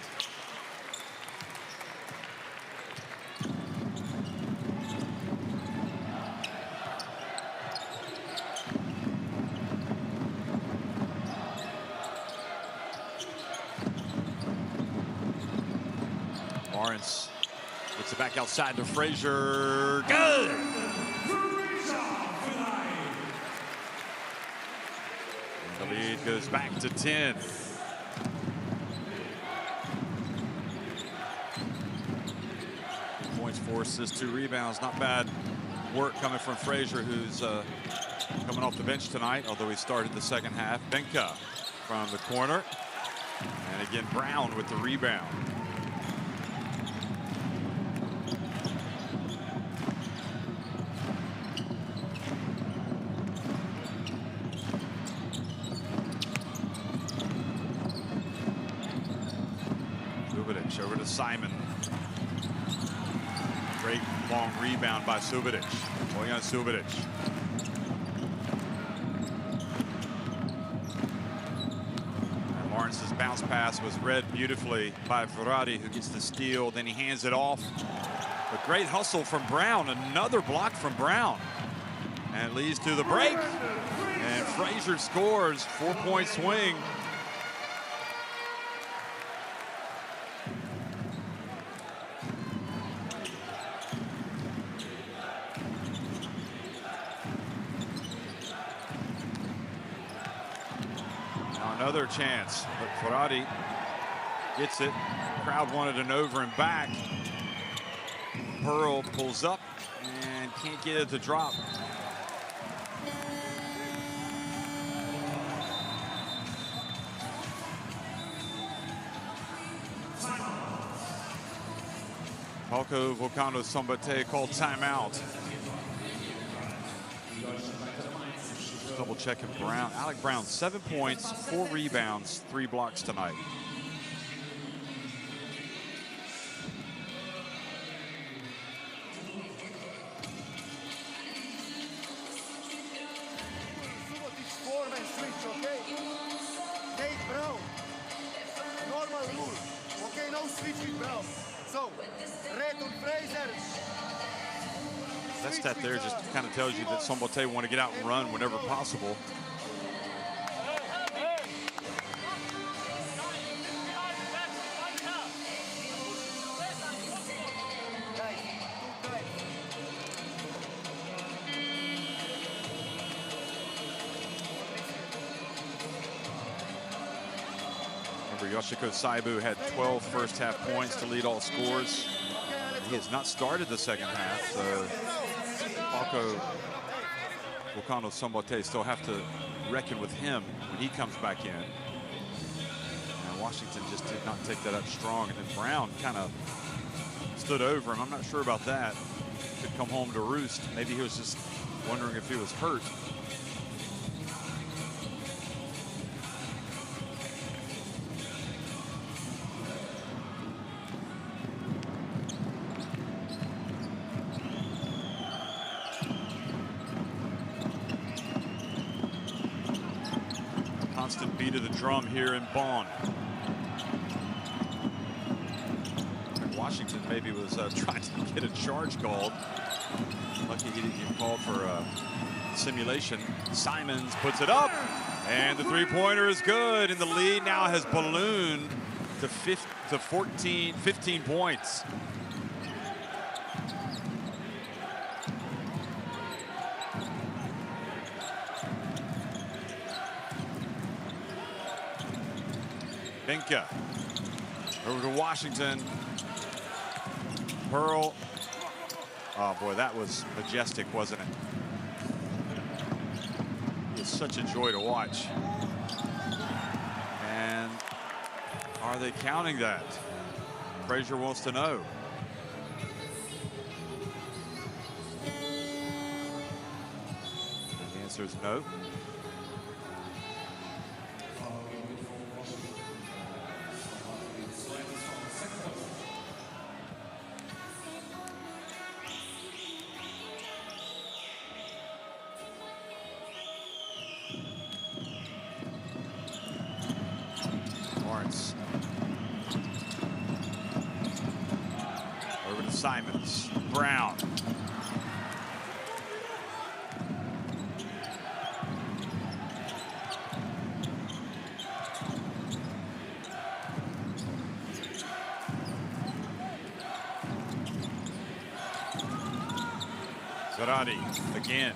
Lawrence gets it back outside to Frazier. Good! The lead goes back to 10. Points, 4 assists, 2 rebounds. Not bad work coming from Frazier, who's coming off the bench tonight, although he started the second half. Binka from the corner. And again, Brown with the rebound. Over to Simon. Great long rebound by Subotic. Going on Subotic. And Lawrence's bounce pass was read beautifully by Verratti, who gets the steal. Then he hands it off. A great hustle from Brown. Another block from Brown. And it leads to the break. And Frazier scores. 4-point swing. Another chance, but Verratti gets it. Crowd wanted an over and back. Pearl pulls up and can't get it to drop. Falco Szombathely called timeout. Double checking Brown. Alec Brown, 7 points, 4 rebounds, 3 blocks tonight. Four-man switch, okay? Nate Brown. Normal rule. Okay, no switch with Brown. So, red on Frazier. That stat there just kind of tells you that Szombathely want to get out and run whenever possible. Remember, Yoshiko Saibu had 12 first half points to lead all scores. He has not started the second half, so Falco Szombathely still have to reckon with him when he comes back in. And Washington just did not take that up strong. And then Brown kind of stood over him. I'm not sure about that. Could come home to roost. Maybe he was just wondering if he was hurt. Constant beat of the drum here in Bonn. Washington maybe was trying to get a charge called. Lucky he didn't get called for simulation. Simons puts it up, and the three-pointer is good, and the lead now has ballooned to 15 points. Benka over to Washington. Pearl. Oh boy, that was majestic, wasn't it? It was such a joy to watch. And are they counting that? Frazier wants to know. The answer is no. Over to Simons. Brown. Zarate again.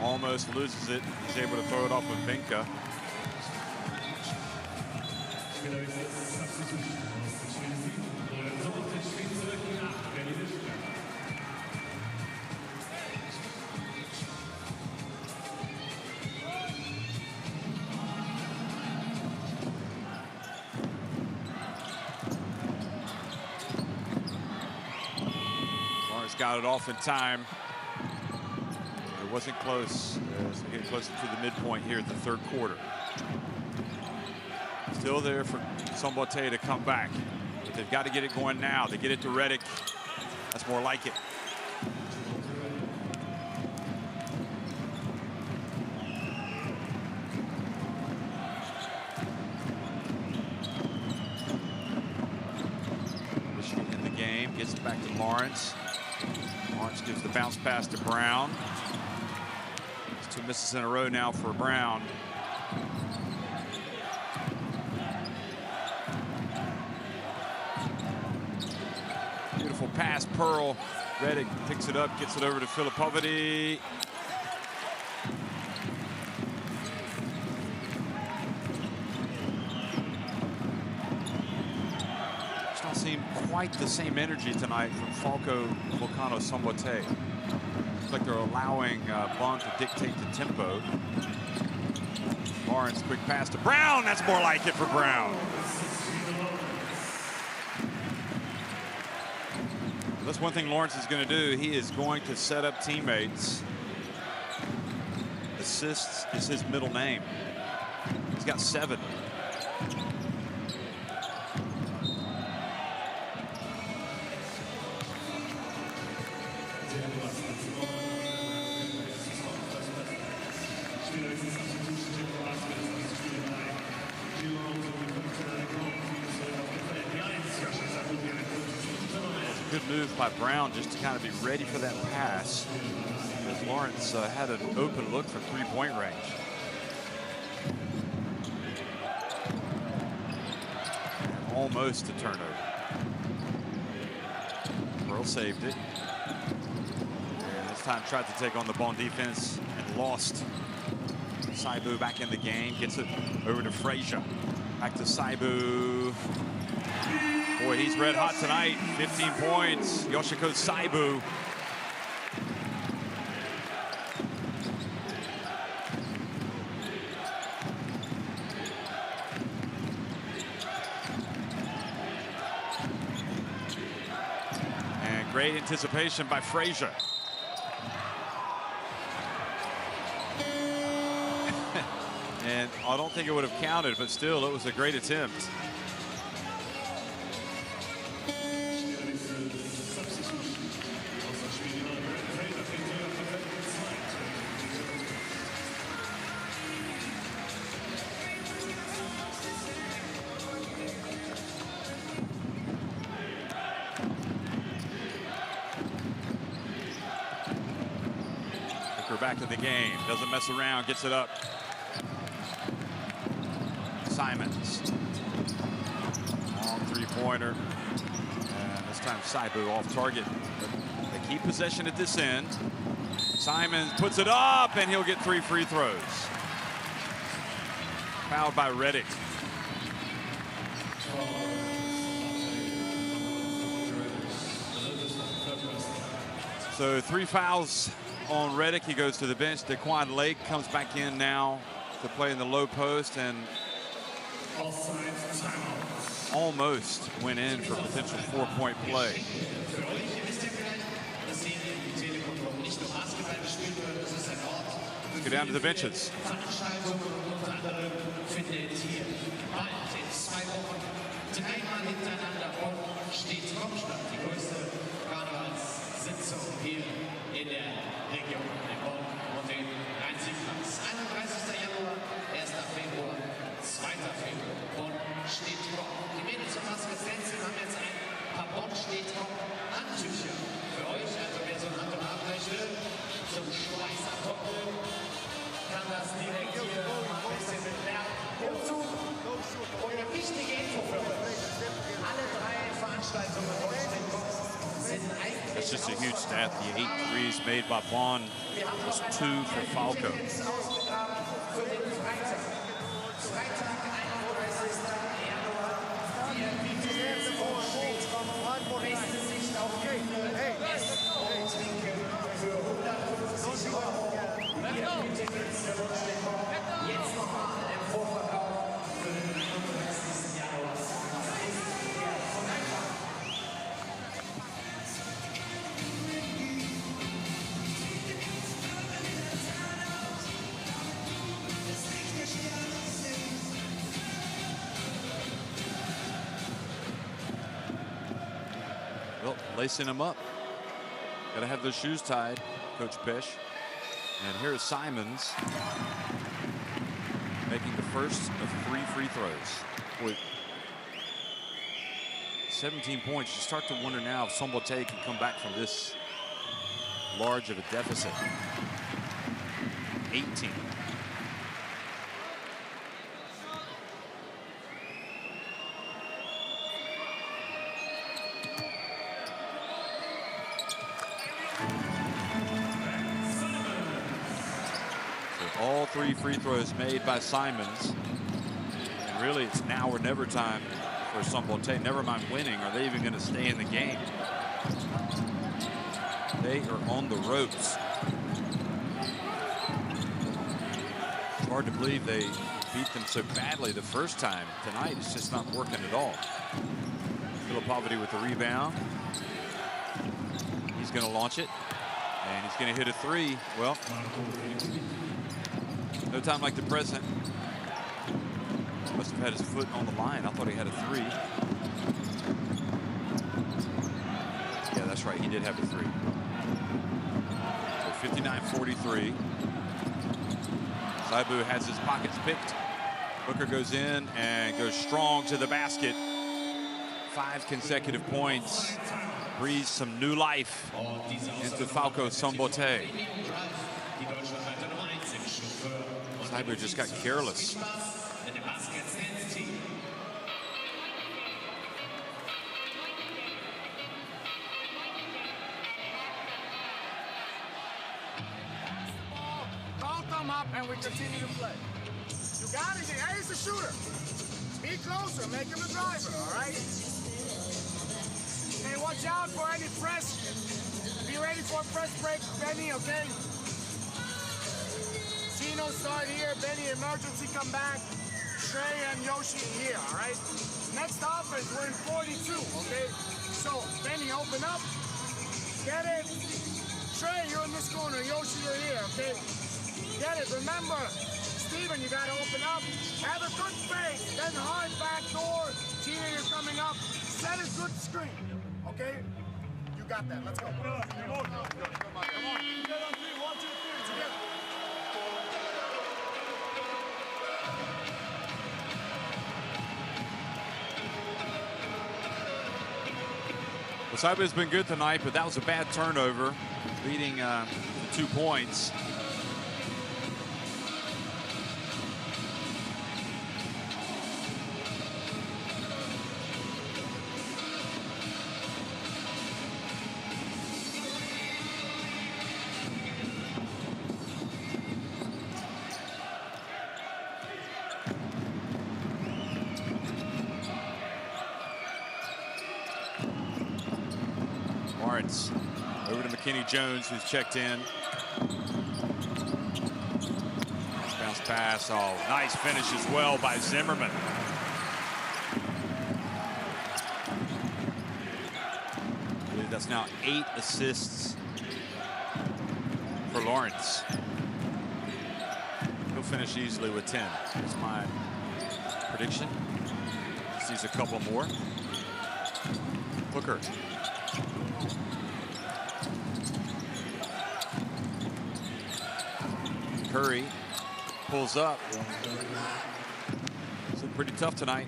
Almost loses it. He's able to throw it off with Benka. Lawrence got it off in time. Wasn't close. As we get closer to the midpoint here at the third quarter. Still there for Szombathely to come back. But they've got to get it going now. They get it to Reddick. That's more like it. Michigan in the game. Gets it back to Lawrence. Lawrence gives the bounce pass to Brown. 2 misses in a row now for Brown. Beautiful pass, Pearl. Reddick picks it up, gets it over to Szombathely. Just not seeing quite the same energy tonight from Falco Szombathely. Like they're allowing Bonn to dictate the tempo. Lawrence, quick pass to Brown. That's more like it for Brown. That's one thing Lawrence is going to do. He is going to set up teammates. Assists is his middle name. He's got 7. Good move by Brown just to kind of be ready for that pass. As Lawrence had an open look for three-point range. Almost a turnover. Pearl saved it. And this time tried to take on the Bonn defense and lost. Saibu back in the game, gets it over to Frazier. Back to Saibu. Boy, he's red hot tonight. 15 points. Yoshiko Saibu. And great anticipation by Frazier. And I don't think it would have counted, but still, it was a great attempt. Booker back to the game, doesn't mess around, gets it up. Simons, long three-pointer, and this time Saibu off target. But they keep possession at this end. Simons puts it up, and he'll get 3 free throws. Fouled by Reddick. So 3 fouls on Reddick. He goes to the bench. Daquan Lake comes back in now to play in the low post, and almost went in for potential 4-point play. Let's go down to the benches. Hier in der Region in Bonn und den Rhein-Sieg-Kreis. 31. Januar, 1. Februar, 2. Februar. Bonn steht Rock. Die Mädels und Assistenzen haben jetzt ein paar Bonn steht Rock Handtücher für euch. Also wer so ein Hand- und Abgleich will, zum Schweißertrocknen, kann das direkt hier mal ein bisschen mit lernen. Umzug. Und eine wichtige Info für euch. Alle 3 Veranstaltungen Bonn steht Rock. That's just a huge stat. The 8 threes made by Bonn was 2 for Falco. Jetzt nochmal im Vorverkauf für den 35. Januar. Well, lacing him up. Got to have those shoes tied, Coach Pesh. And here's Simons making the first of 3 free throws. With 17 points, you start to wonder now if Szombathely can come back from this large of a deficit. 18. All 3 free throws made by Simons. And really, it's now or never time for Szombathely. Never mind winning. Are they even going to stay in the game? They are on the ropes. It's hard to believe they beat them so badly the first time. Tonight, it's just not working at all. Filipovic with the rebound. He's going to launch it. And he's going to hit a 3. Well, no time like the present. Must have had his foot on the line. I thought he had a 3. Yeah, that's right. He did have a 3. So 59-43. Saibu has his pockets picked. Booker goes in and goes strong to the basket. 5 consecutive points. Breathes some new life into Falco Szombathely. Saibu just got careless. Don't thumb up and we continue to play. You got it. Hey, he's the shooter. Be closer. Make him the driver, all right? watch out for any press. Be ready for a press break, Benny, okay? Gino start here, Benny emergency come back, Trey and Yoshi here, all right? Next offense, we're in 42, okay? So, Benny, open up, get it. Trey, you're in this corner, Yoshi, you're here, okay? Get it, remember, Steven, you gotta open up, have a good face, then hard back door, Gino, you're coming up, set a good screen, okay? You got that, let's go. Come on. Come on. Come on. 1, 2, 3, together. Well, Szombathely's been good tonight, but that was a bad turnover, leading 2 points. Lawrence over to McKinney Jones, who's checked in. Bounce pass. Oh, nice finish as well by Zimmerman. I believe that's now 8 assists for Lawrence. He'll finish easily with 10. That's my prediction. Sees a couple more. Hooker. Curry pulls up. It's pretty tough tonight.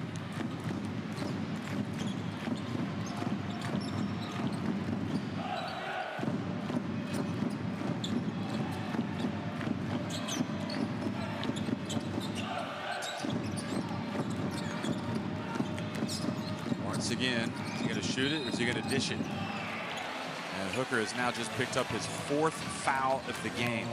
Once again, is he going to shoot it or is he going to dish it? And Hooker has now just picked up his 4th foul of the game.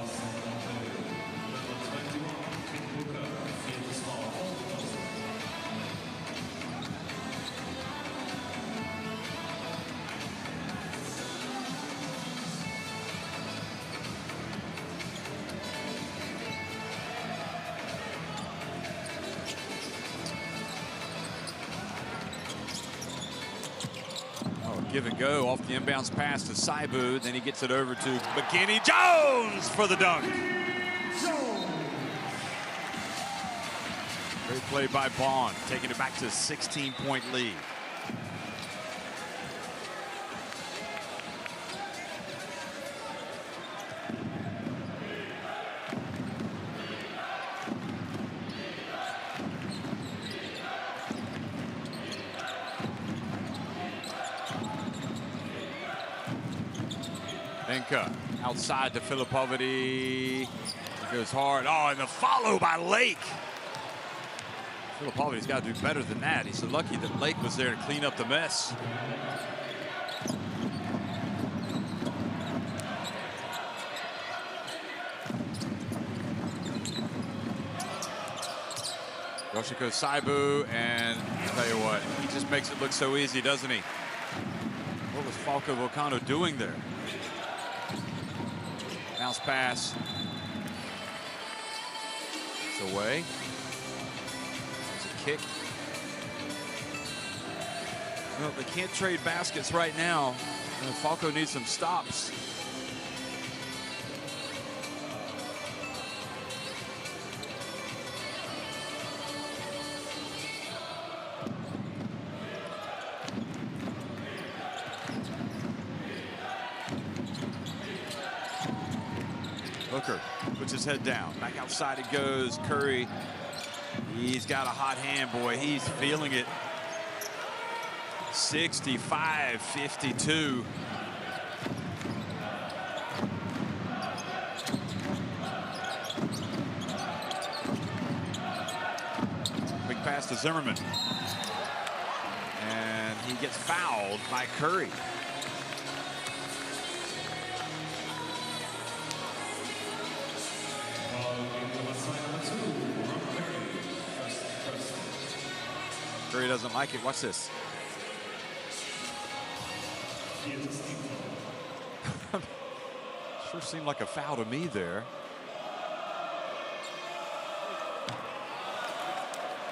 Give and go off the inbounds pass to Saibu. Then he gets it over to McKinney Jones for the dunk. Great play by Bonn, taking it back to a 16-point lead. Outside to Filipovity. He goes hard. Oh, and the follow by Lake. Filipovity's got to do better than that. He's so lucky that Lake was there to clean up the mess. Yoshiko Saibu, and I'll tell you what, he just makes it look so easy, doesn't he? What was Falco Volcano doing there? Bounce pass. It's away. It's a kick. Well, they can't trade baskets right now. Falco needs some stops. Hooker puts his head down. Back outside it goes. Curry. He's got a hot hand, boy. He's feeling it. 65-52. Big pass to Zimmerman. And he gets fouled by Curry. Curry doesn't like it. Watch this. Sure seemed like a foul to me there.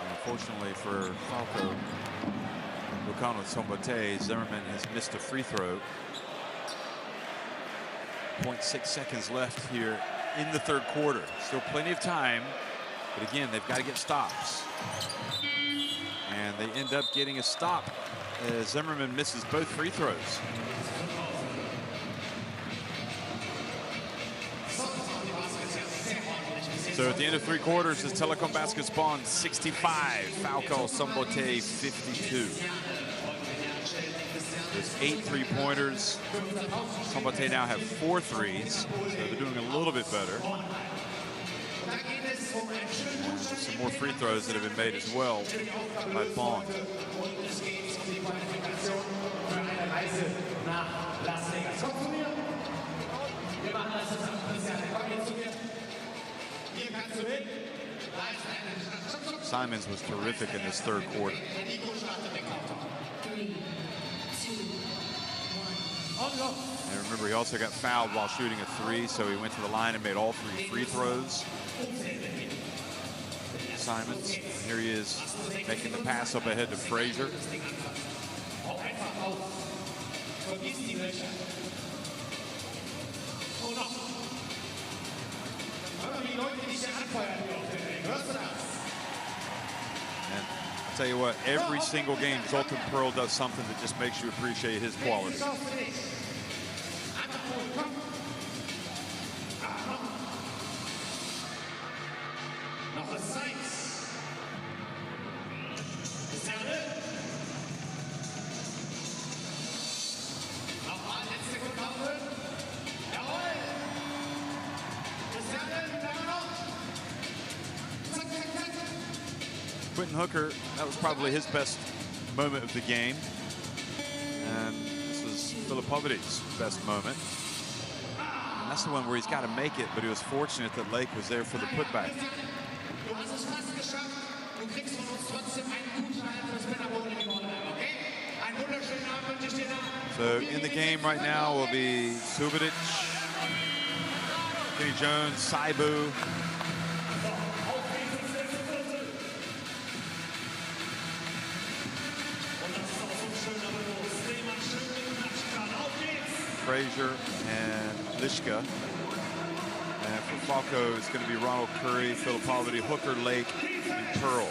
And unfortunately for Falco Szombathely, Zimmerman has missed a free throw. 0.6 seconds left here in the third quarter. Still plenty of time, but again, they've got to get stops. And they end up getting a stop as Zimmerman misses both free throws. So at the end of three quarters, it's Telekom Baskets Bonn 65, Falco Szombathely 52. There's 8 3-pointers. Szombathely now have 4 threes, so they're doing a little bit better. And some more free throws that have been made as well by Bonn. Simons was terrific in this third quarter. And remember, he also got fouled while shooting a 3, so he went to the line and made all 3 free throws. Simons, and here he is making the pass up ahead to Frazier. And I'll tell you what, every single game, Zoltan Pearl does something that just makes you appreciate his quality. Quentin Hooker, that was probably his best moment of the game. And this was Filipovic's best moment. And that's the one where he's got to make it, but he was fortunate that Lake was there for the putback. So in the game right now will be Subotic, Kenny Jones, Saibu. Frazier and Lishka. And for Falco, it's going to be Ronald Curry, Filipovicz, Hooker, Lake, and Pearl.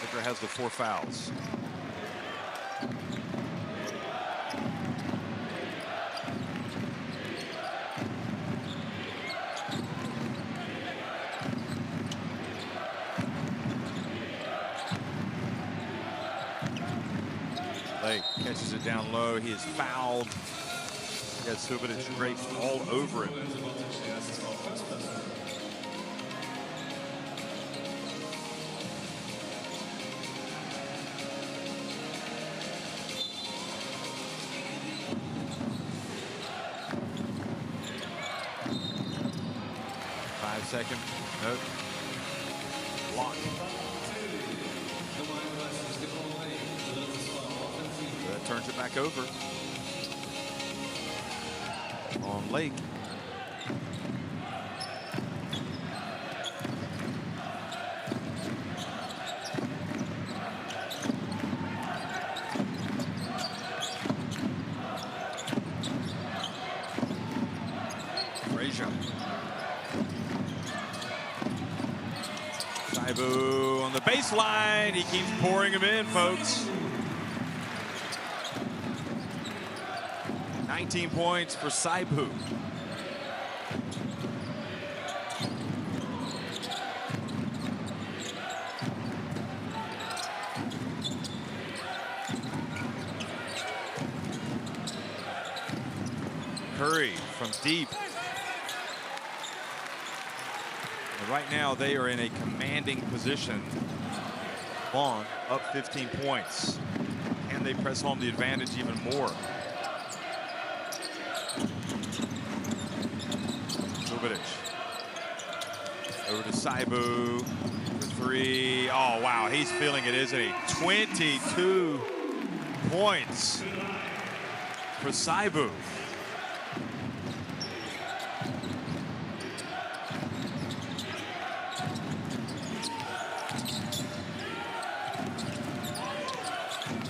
Hooker has the 4 fouls. Lake catches it down low. He is fouled. He has Subotic draped all over him. Second. Nope. Block. That turns it back over on Lake. Frazier. Saibu on the baseline. He keeps pouring them in, folks. 19 points for Saibu. Curry from deep. And right now they are in a commanding position. Bonn up 15 points. And they press home the advantage even more. Subotic. Over to Saibu. three. Oh, wow, he's feeling it, isn't he? 22 points for Saibu.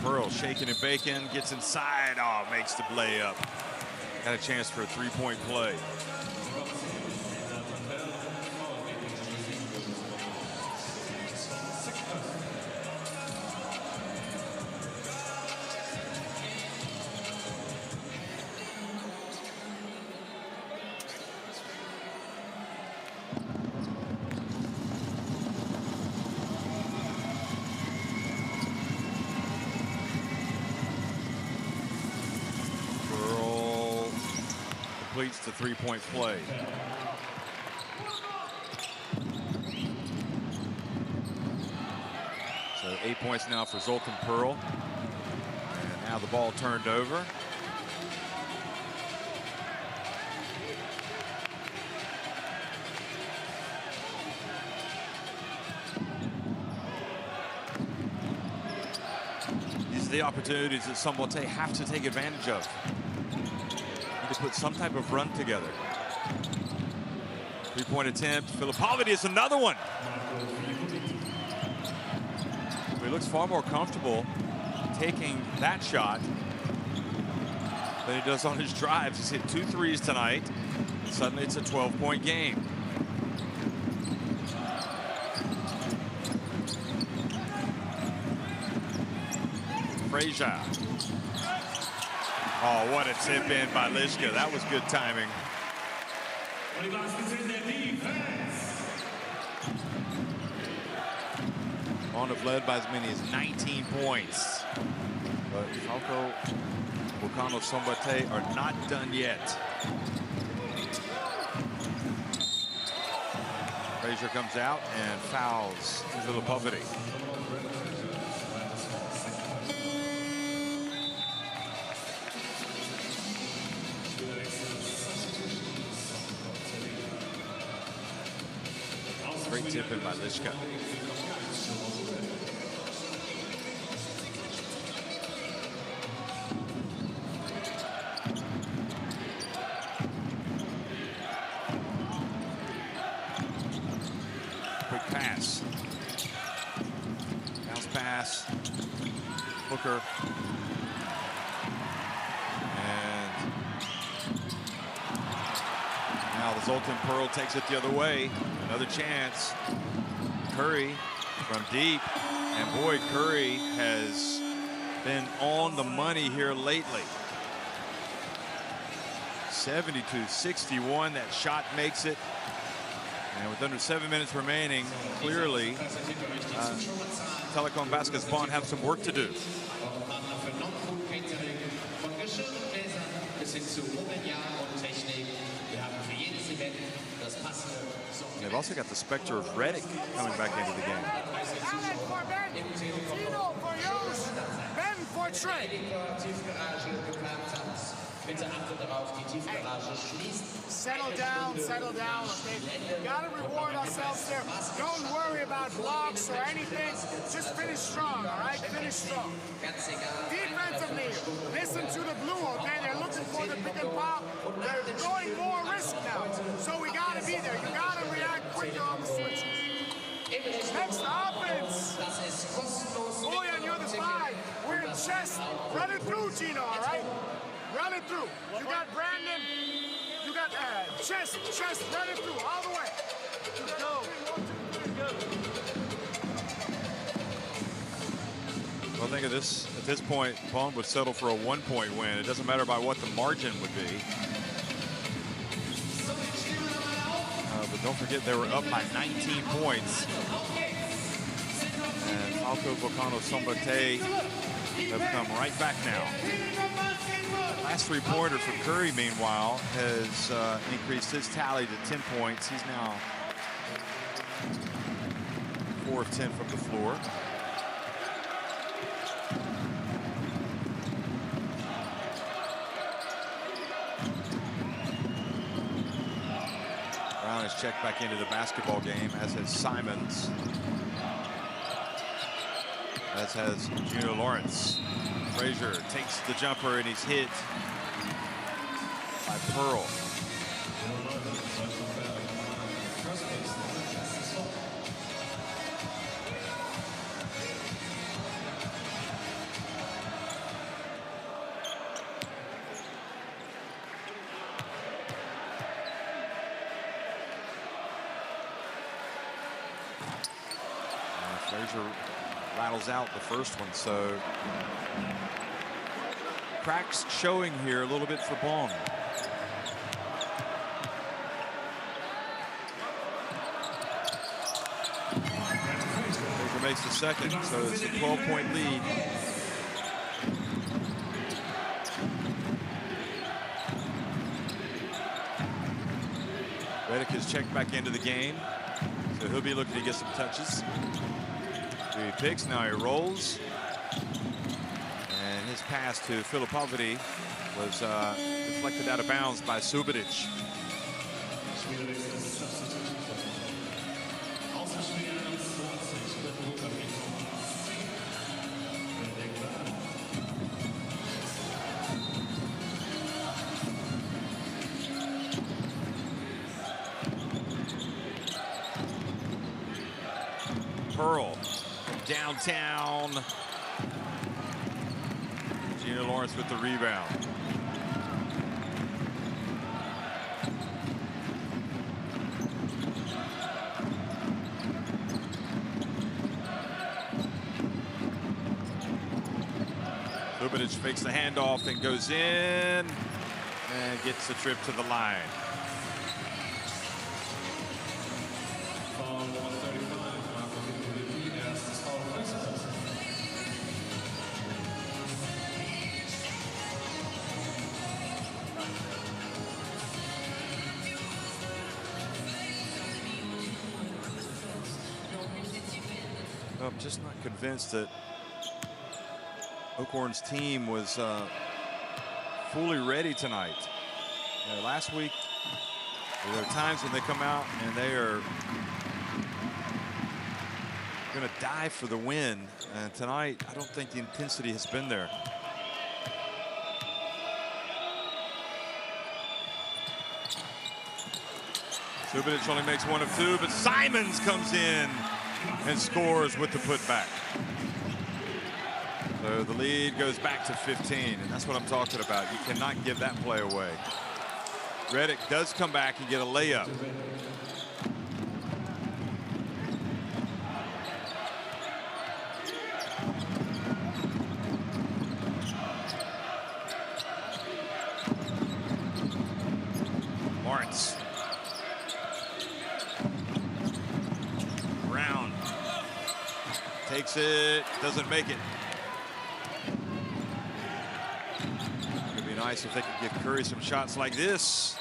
Pearl shaking and baking, gets inside. Oh, makes the layup. Got a chance for a three-point play. Completes the three-point play. So 8 points now for Zoltan Pearl. And now the ball turned over. These are the opportunities that Szombathely have to take advantage of. To put some type of run together. Three-point attempt. Filipovides, another one. He looks far more comfortable taking that shot than he does on his drives. He's hit 2 threes tonight. And suddenly it's a 12-point game. Frazier. Oh, what a tip in by Lischka. That was good timing. Bonn have led by as many as 19 points. But Falco Szombathely are not done yet. Frazier comes out and fouls Filipovides. Great tip in by Lischka. Quick pass. Bounce pass. Hooker. And now the Zoltan Pearl takes it the other way. Another chance. Curry from deep. And boy, Curry has been on the money here lately. 72-61. That shot makes it. And with under 7 minutes remaining, clearly, Telekom Baskets Bonn have some work to do. They've also got the specter of Reddick coming back into the game. Allen for Ben, Tino for Josh, Ben for Trey. Settle down, okay? We gotta reward ourselves there. Don't worry about blocks or anything. Just finish strong, all right? Finish strong. Defensively, listen to the blue, okay? They're looking for the pick and pop. They're going more risk now. So we gotta be there. You gotta react quicker on the switches. Next offense. Boy, on the other side. We're in chest. Run it through, Gino, all right? Run it through. You got Brandon. You got chest, run it through all the way. Go. Well, I think at this point, Bonn would settle for a 1-point win. It doesn't matter by what the margin would be. But don't forget they were up by 19 points. And Falco Szombathely have come right back now. Last three-pointer for Curry, meanwhile, has increased his tally to 10 points. He's now 4 of 10 from the floor. Brown has checked back into the basketball game, as has Simons. as has Gino Lawrence. Frazier takes the jumper and he's hit by Pearl. Frazier rattles out the first one, so cracks showing here a little bit for Bonn. Frazier makes the second, so it's a 12-point lead. Redick is checked back into the game, so he'll be looking to get some touches. He picks, now he rolls. And his pass to Szombathely was deflected out of bounds by Szombathely. Pearl downtown. Gino Lawrence with the rebound. Szombathely fakes the handoff and goes in and gets the trip to the line. I'm just not convinced that Oakhorn's team was fully ready tonight. You know, last week, there are times when they come out and they are going to die for the win. And tonight, I don't think the intensity has been there. Szombathely only makes one of two, but Simons comes in and scores with the putback. So the lead goes back to 15, and that's what I'm talking about. You cannot give that play away. Redick does come back and get a layup. Lawrence. Brown takes it, doesn't make it. It'd be nice if they could give Curry some shots like this.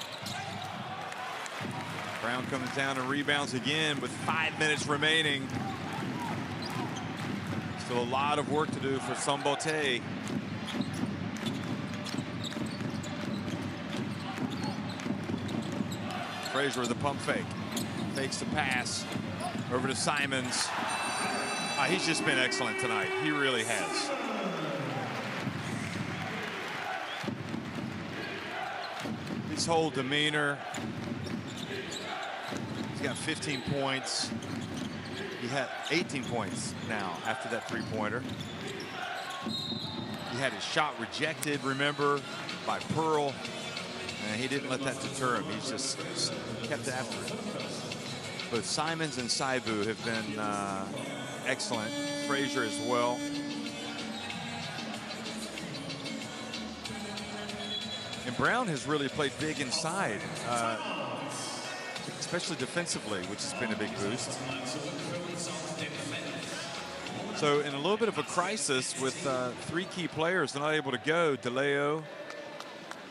Brown comes down and rebounds again with 5 minutes remaining. Still a lot of work to do for Szombathely. Frazier with the pump fake. Fakes the pass over to Simons. He's just been excellent tonight. He really has. His whole demeanor. He's got 15 points. He had 18 points now after that three-pointer. He had his shot rejected, remember, by Pearl. And he didn't let that deter him. He just kept after it. Both Simons and Saibu have been excellent. Frazier as well. And Brown has really played big inside, especially defensively, which has been a big boost. So in a little bit of a crisis with three key players not able to go, DeLeo,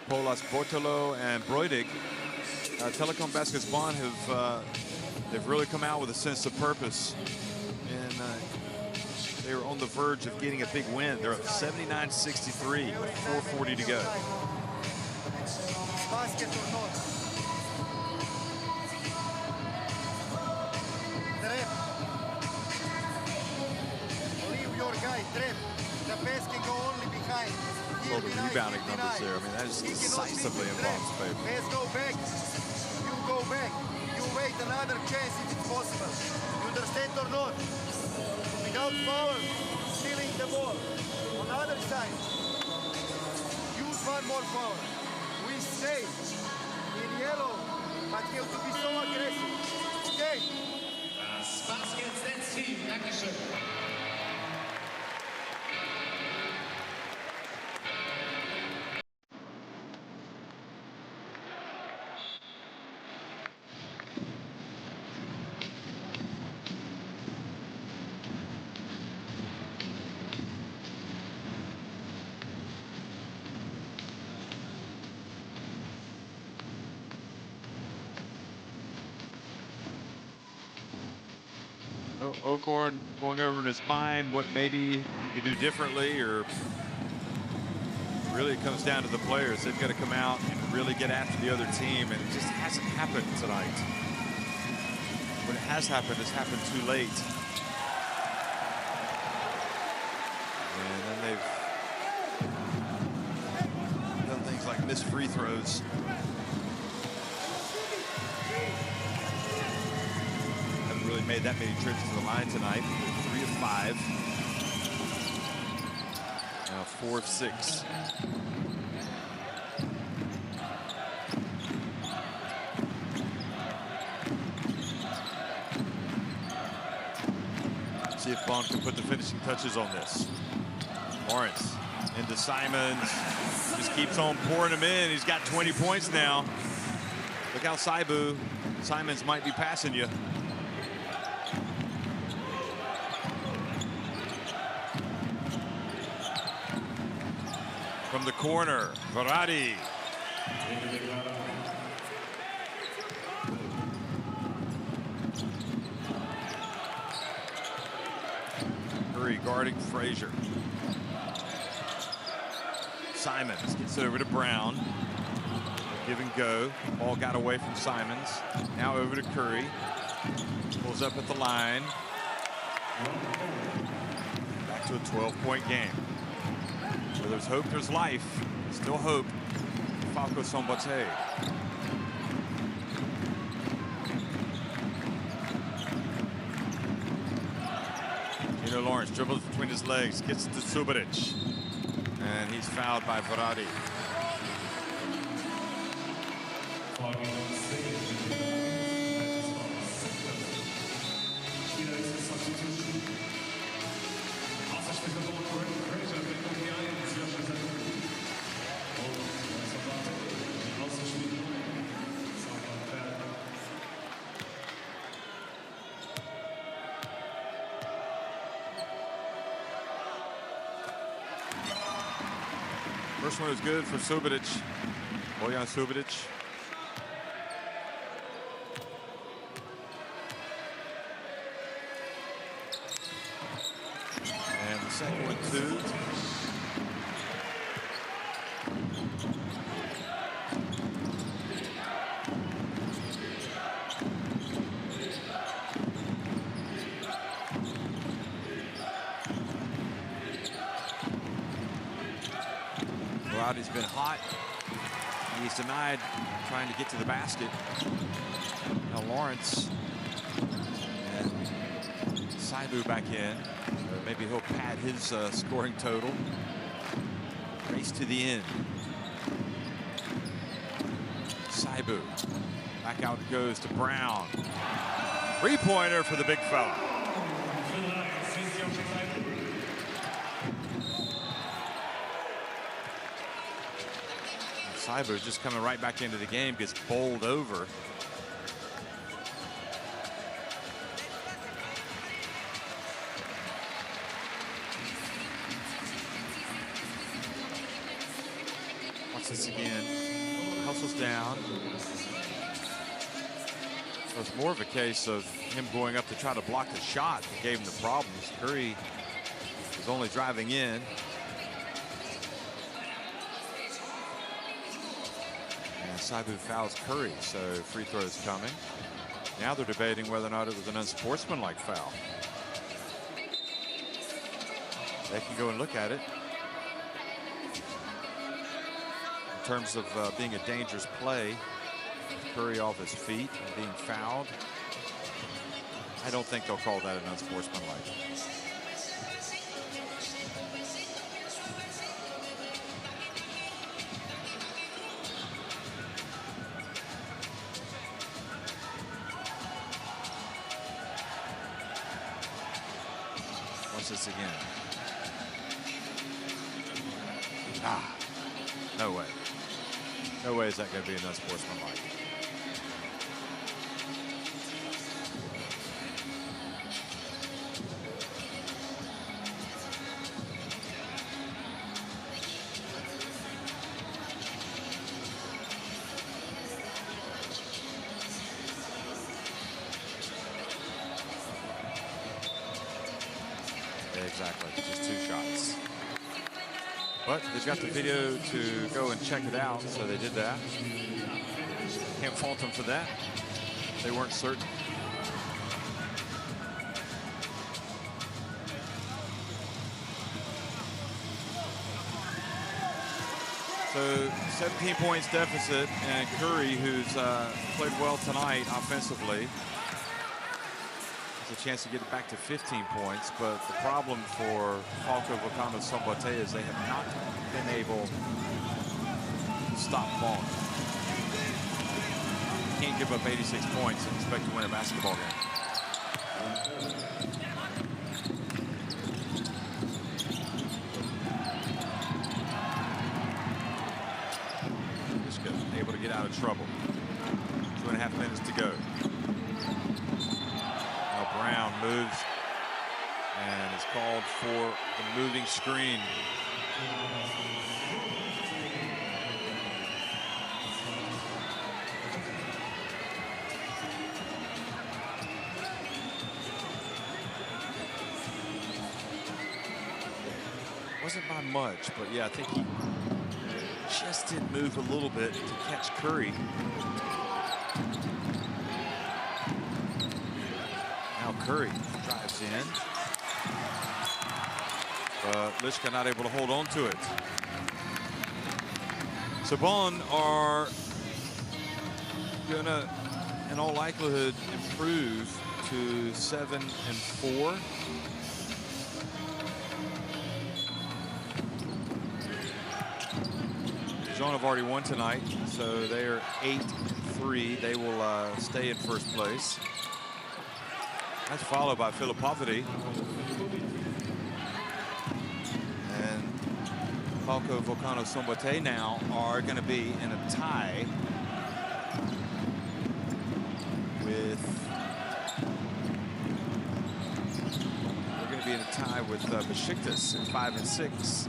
Polas Bortolo, and Broidig, Telekom Baskets Bonn have they've really come out with a sense of purpose, and they were on the verge of getting a big win. They're up 79-63 with 4:40 to go. Basket or not? Leave your guy. inside, trap. The pass can go only behind. Well, the rebounding numbers there, I mean, that is decisively in Bonn's favor. Pass go back, you go back. You wait another chance if it's possible. You understand or not? Without power, stealing the ball. On the other side, use one more power. We stay in yellow, but we have to be so aggressive. Okay? Das Basket setzt Team. Dankeschön. Okorn going over in his mind what maybe you could do differently, or really it comes down to the players. They've got to come out and really get after the other team, and it just hasn't happened tonight. When it has happened, it's happened too late. And then they've done things like missed free throws. Really made that many trips to the line tonight. 3 of 5. Now 4 of 6. See if Bonn can put the finishing touches on this. Lawrence into Simons. Just keeps on pouring them in. He's got 20 points now. Look how Simons might be passing you. From the corner, Verratti. Curry guarding Frazier. Simons gets it over to Brown. Give and go. Ball got away from Simons. Now over to Curry. Pulls up at the line. Back to a 12-point game. Where there's hope, there's life. Still hope. Falco Szombathely. Lawrence dribbles between his legs, gets to Subotic, and he's fouled by Verratti. First one is good for Subotic. Bojan Subotic. And the second one, too. He's been hot. He's denied trying to get to the basket. Now Lawrence and Saibu back in. Maybe he'll pad his scoring total. Race to the end. Saibu. Back out it goes to Brown. Three-pointer for the big fella. Saibu just coming right back into the game, gets bowled over. Watch this again. Hustles down. So it's more of a case of him going up to try to block the shot that gave him the problems. Curry was only driving in. Saibu fouls Curry, so free throws coming. Now they're debating whether or not it was an unsportsmanlike foul. They can go and look at it. In terms of being a dangerous play, Curry off his feet and being fouled, I don't think they'll call that an unsportsmanlike. Watch this again. Ah, no way. No way is that going to be an unsportsmanlike. Exactly, just 2 shots. But they've got the video to go and check it out, so they did that. Can't fault them for that. They weren't certain. So 17 points deficit, and Curry, who's played well tonight offensively, a chance to get it back to 15 points, but the problem for Falco Szombathely is they have not been able to stop Bonn. You can't give up 86 points and expect to win a basketball game. Just able to get out of trouble. 2.5 minutes to go. Brown moves and is called for the moving screen. Wasn't by much, but yeah, I think he just did move a little bit to catch Curry. Curry drives in, but Lischka not able to hold on to it. So Bonn are gonna, in all likelihood, improve to 7-4. Dijon have already won tonight, so they are 8-3. They will stay in first place. That's followed by Szombathely. And Falco Szombathely now are going to be in a tie with. They're going to be in a tie with Besiktas at 5-6.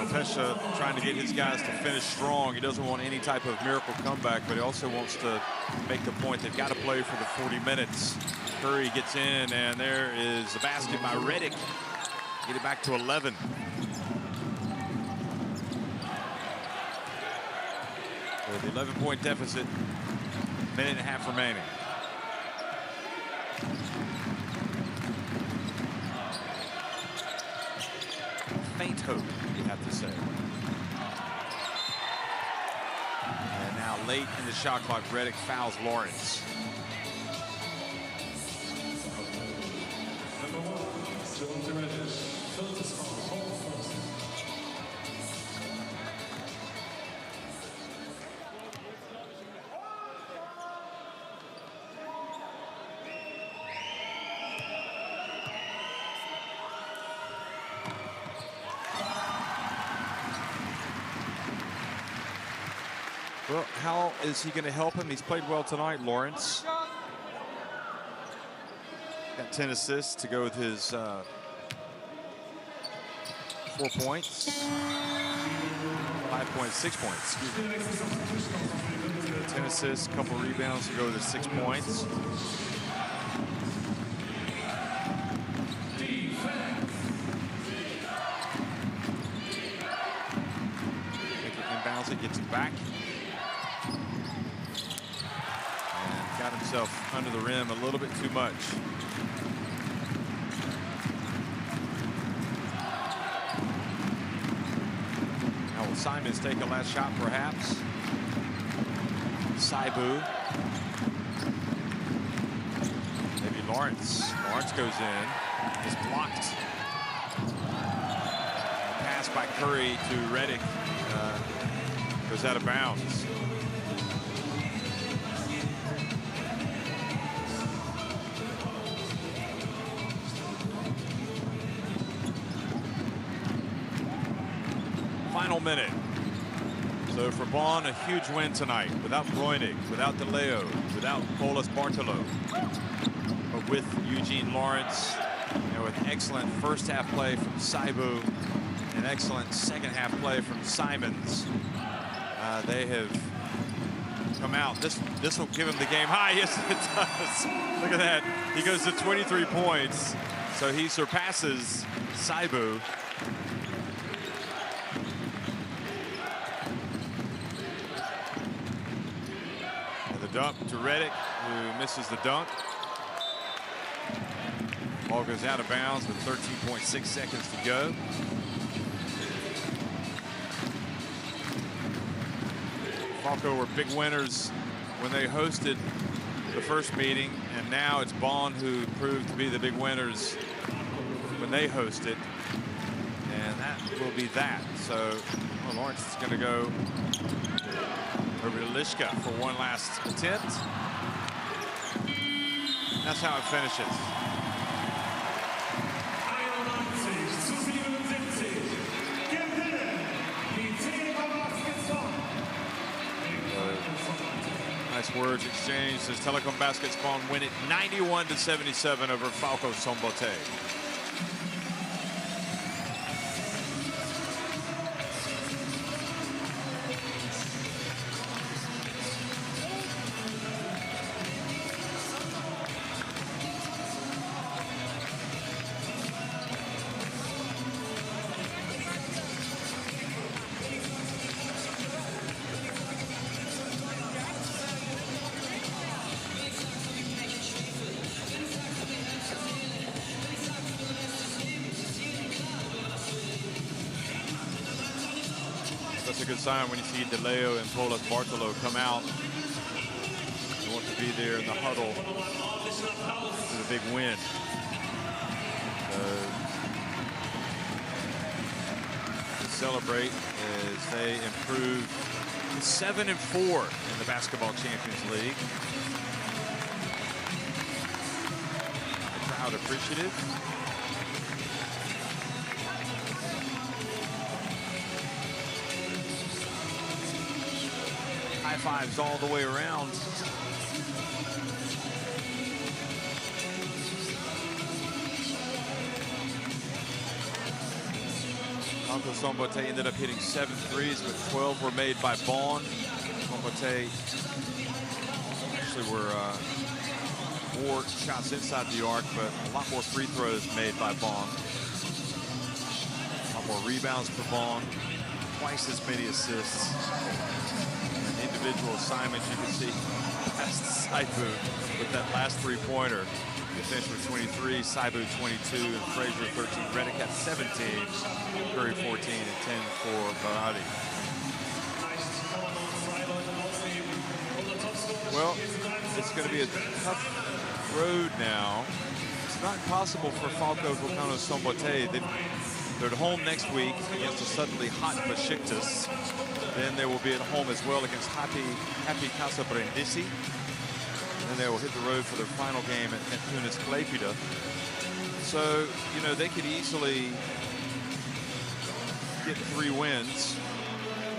Pesha trying to get his guys to finish strong. He doesn't want any type of miracle comeback, but he also wants to make the point they've got to play for the 40 minutes. Curry gets in, and there is the basket by Redick. Get it back to 11. With the 11-point deficit, minute and a half remaining. Faint hope, you have to say. And now late in the shot clock, Redick fouls Lawrence. Well, how is he going to help him? He's played well tonight, Lawrence. Got 10 assists to go with his 4 points. 5 points, 6 points. 10 assists, a couple rebounds to go with his 6 points. gets it back. And got himself under the rim a little bit too much. Now will Simons take a last shot perhaps? Saibu. Maybe Lawrence. Lawrence goes in. Is blocked. Pass by Curry to Redick. Goes out of bounds. Final minute. So for Bonn, a huge win tonight. Without Bräunig, without DeLeo, without Paulus Bartolo. But with Eugene Lawrence, and with excellent first half play from Saibu and excellent second half play from Simons, they have come out. This will give him the game high. Yes, it does. Look at that. He goes to 23 points. So he surpasses Saibu. And the dump to Redick, who misses the dunk. Ball goes out of bounds with 13.6 seconds to go. Falco were big winners when they hosted the first meeting, and now it's Bonn who proved to be the big winners when they hosted, and that will be that. So Lawrence is going to go over to Lishka for one last attempt. That's how it finishes. Nice words exchanged as Telekom Baskets Bonn win it 91-77 over Falco Szombathely. That's a good sign when you see DeLeo and Paulus Bartolo come out. They want to be there in the huddle for the big win. To celebrate as they improve to 7-4 in the Basketball Champions League. The crowd appreciative. High fives all the way around. Falco Szombathely ended up hitting 7 threes, but 12 were made by Bonn. Szombathely actually were more shots inside the arc, but a lot more free throws made by Bonn. A lot more rebounds for Bonn. Twice as many assists. Individual assignments, you can see past Saibu with that last three-pointer. He finished with 23, Saibu 22, and Frazier 13. Redick had 17, Curry 14, and 10 for Barati. Well, it's going to be a tough road now. It's not impossible for Falco Szombathely. They're at home next week against a suddenly hot Besiktas. Then they will be at home as well against Happy Casa Brindisi. And they will hit the road for their final game at Tunis Klaipėda. So, you know, they could easily get 3 wins,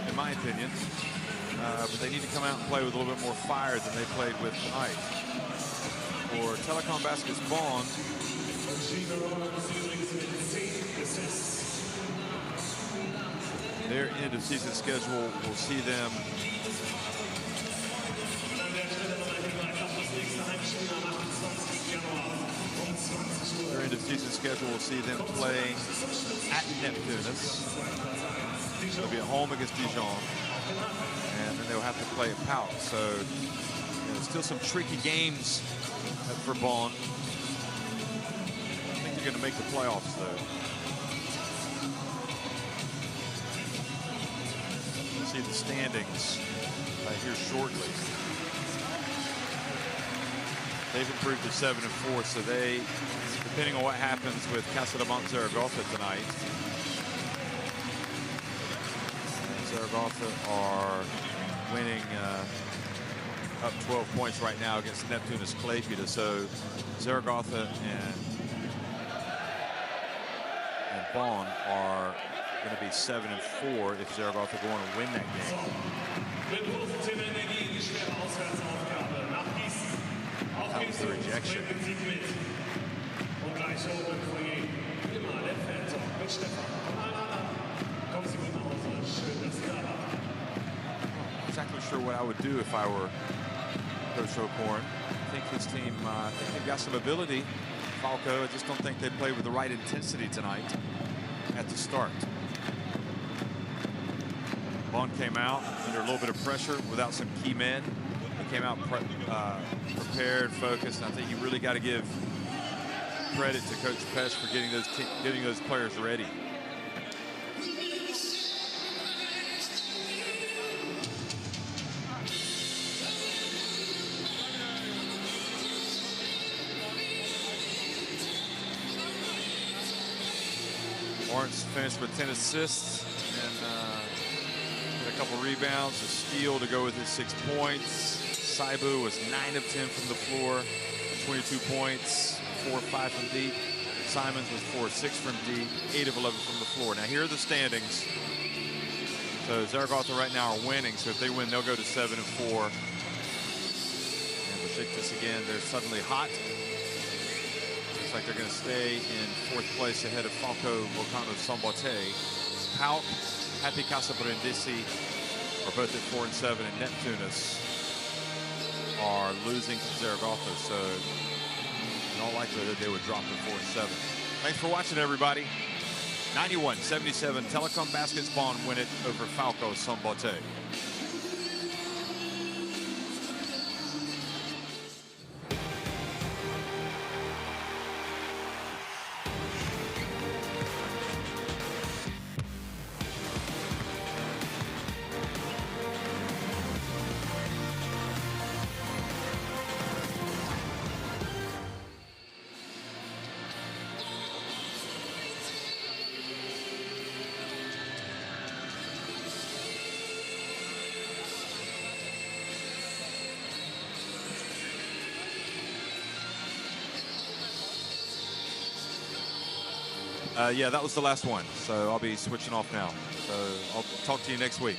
in my opinion. But they need to come out and play with a little bit more fire than they played with tonight. For Telekom Baskets Bonn, their end of season schedule will see them playing at Neptunus. They'll be at home against Dijon. and then they'll have to play at Falco. So still some tricky games for Bonn. I think they're going to make the playoffs, though. We'll see the standings here shortly. They've improved to 7-4, so they, depending on what happens with Casademont Zaragoza tonight, Zaragoza are winning up 12 points right now against Neptunus Klaipėda. So Zaragoza and Bonn are going to be 7-4 if Zaragoza go on and win that game. That was the rejection. Exactly sure what I would do if I were Coach O'Korn. I think his team, I think they've got some ability. Falco, I just don't think they played with the right intensity tonight at the start. Bonn came out under a little bit of pressure without some key men. He came out prepared, focused, and I think you really got to give credit to Coach Pesh for getting those players ready. Lawrence finished with 10 assists and had a couple rebounds, a steal to go with his 6 points. Saibu was 9 of 10 from the floor, 22 points, 4 of 5 from deep. Simons was 4 of 6 from deep, 8 of 11 from the floor. Now here are the standings. So Zaragoza right now are winning, so if they win, they'll go to 7-4. And Besiktas again, they're suddenly hot. Looks like they're going to stay in 4th place ahead of Falco Szombathely. Falco, Happy Casa Brindisi are both at 4-7, and Neptunus are losing to Zaragoza, so in all likelihood they would drop to 4-7. Thanks for watching, everybody. 91-77, Telekom Baskets Bonn win it over Falco Szombathely. Yeah, that was the last one, so I'll be switching off now. So I'll talk to you next week.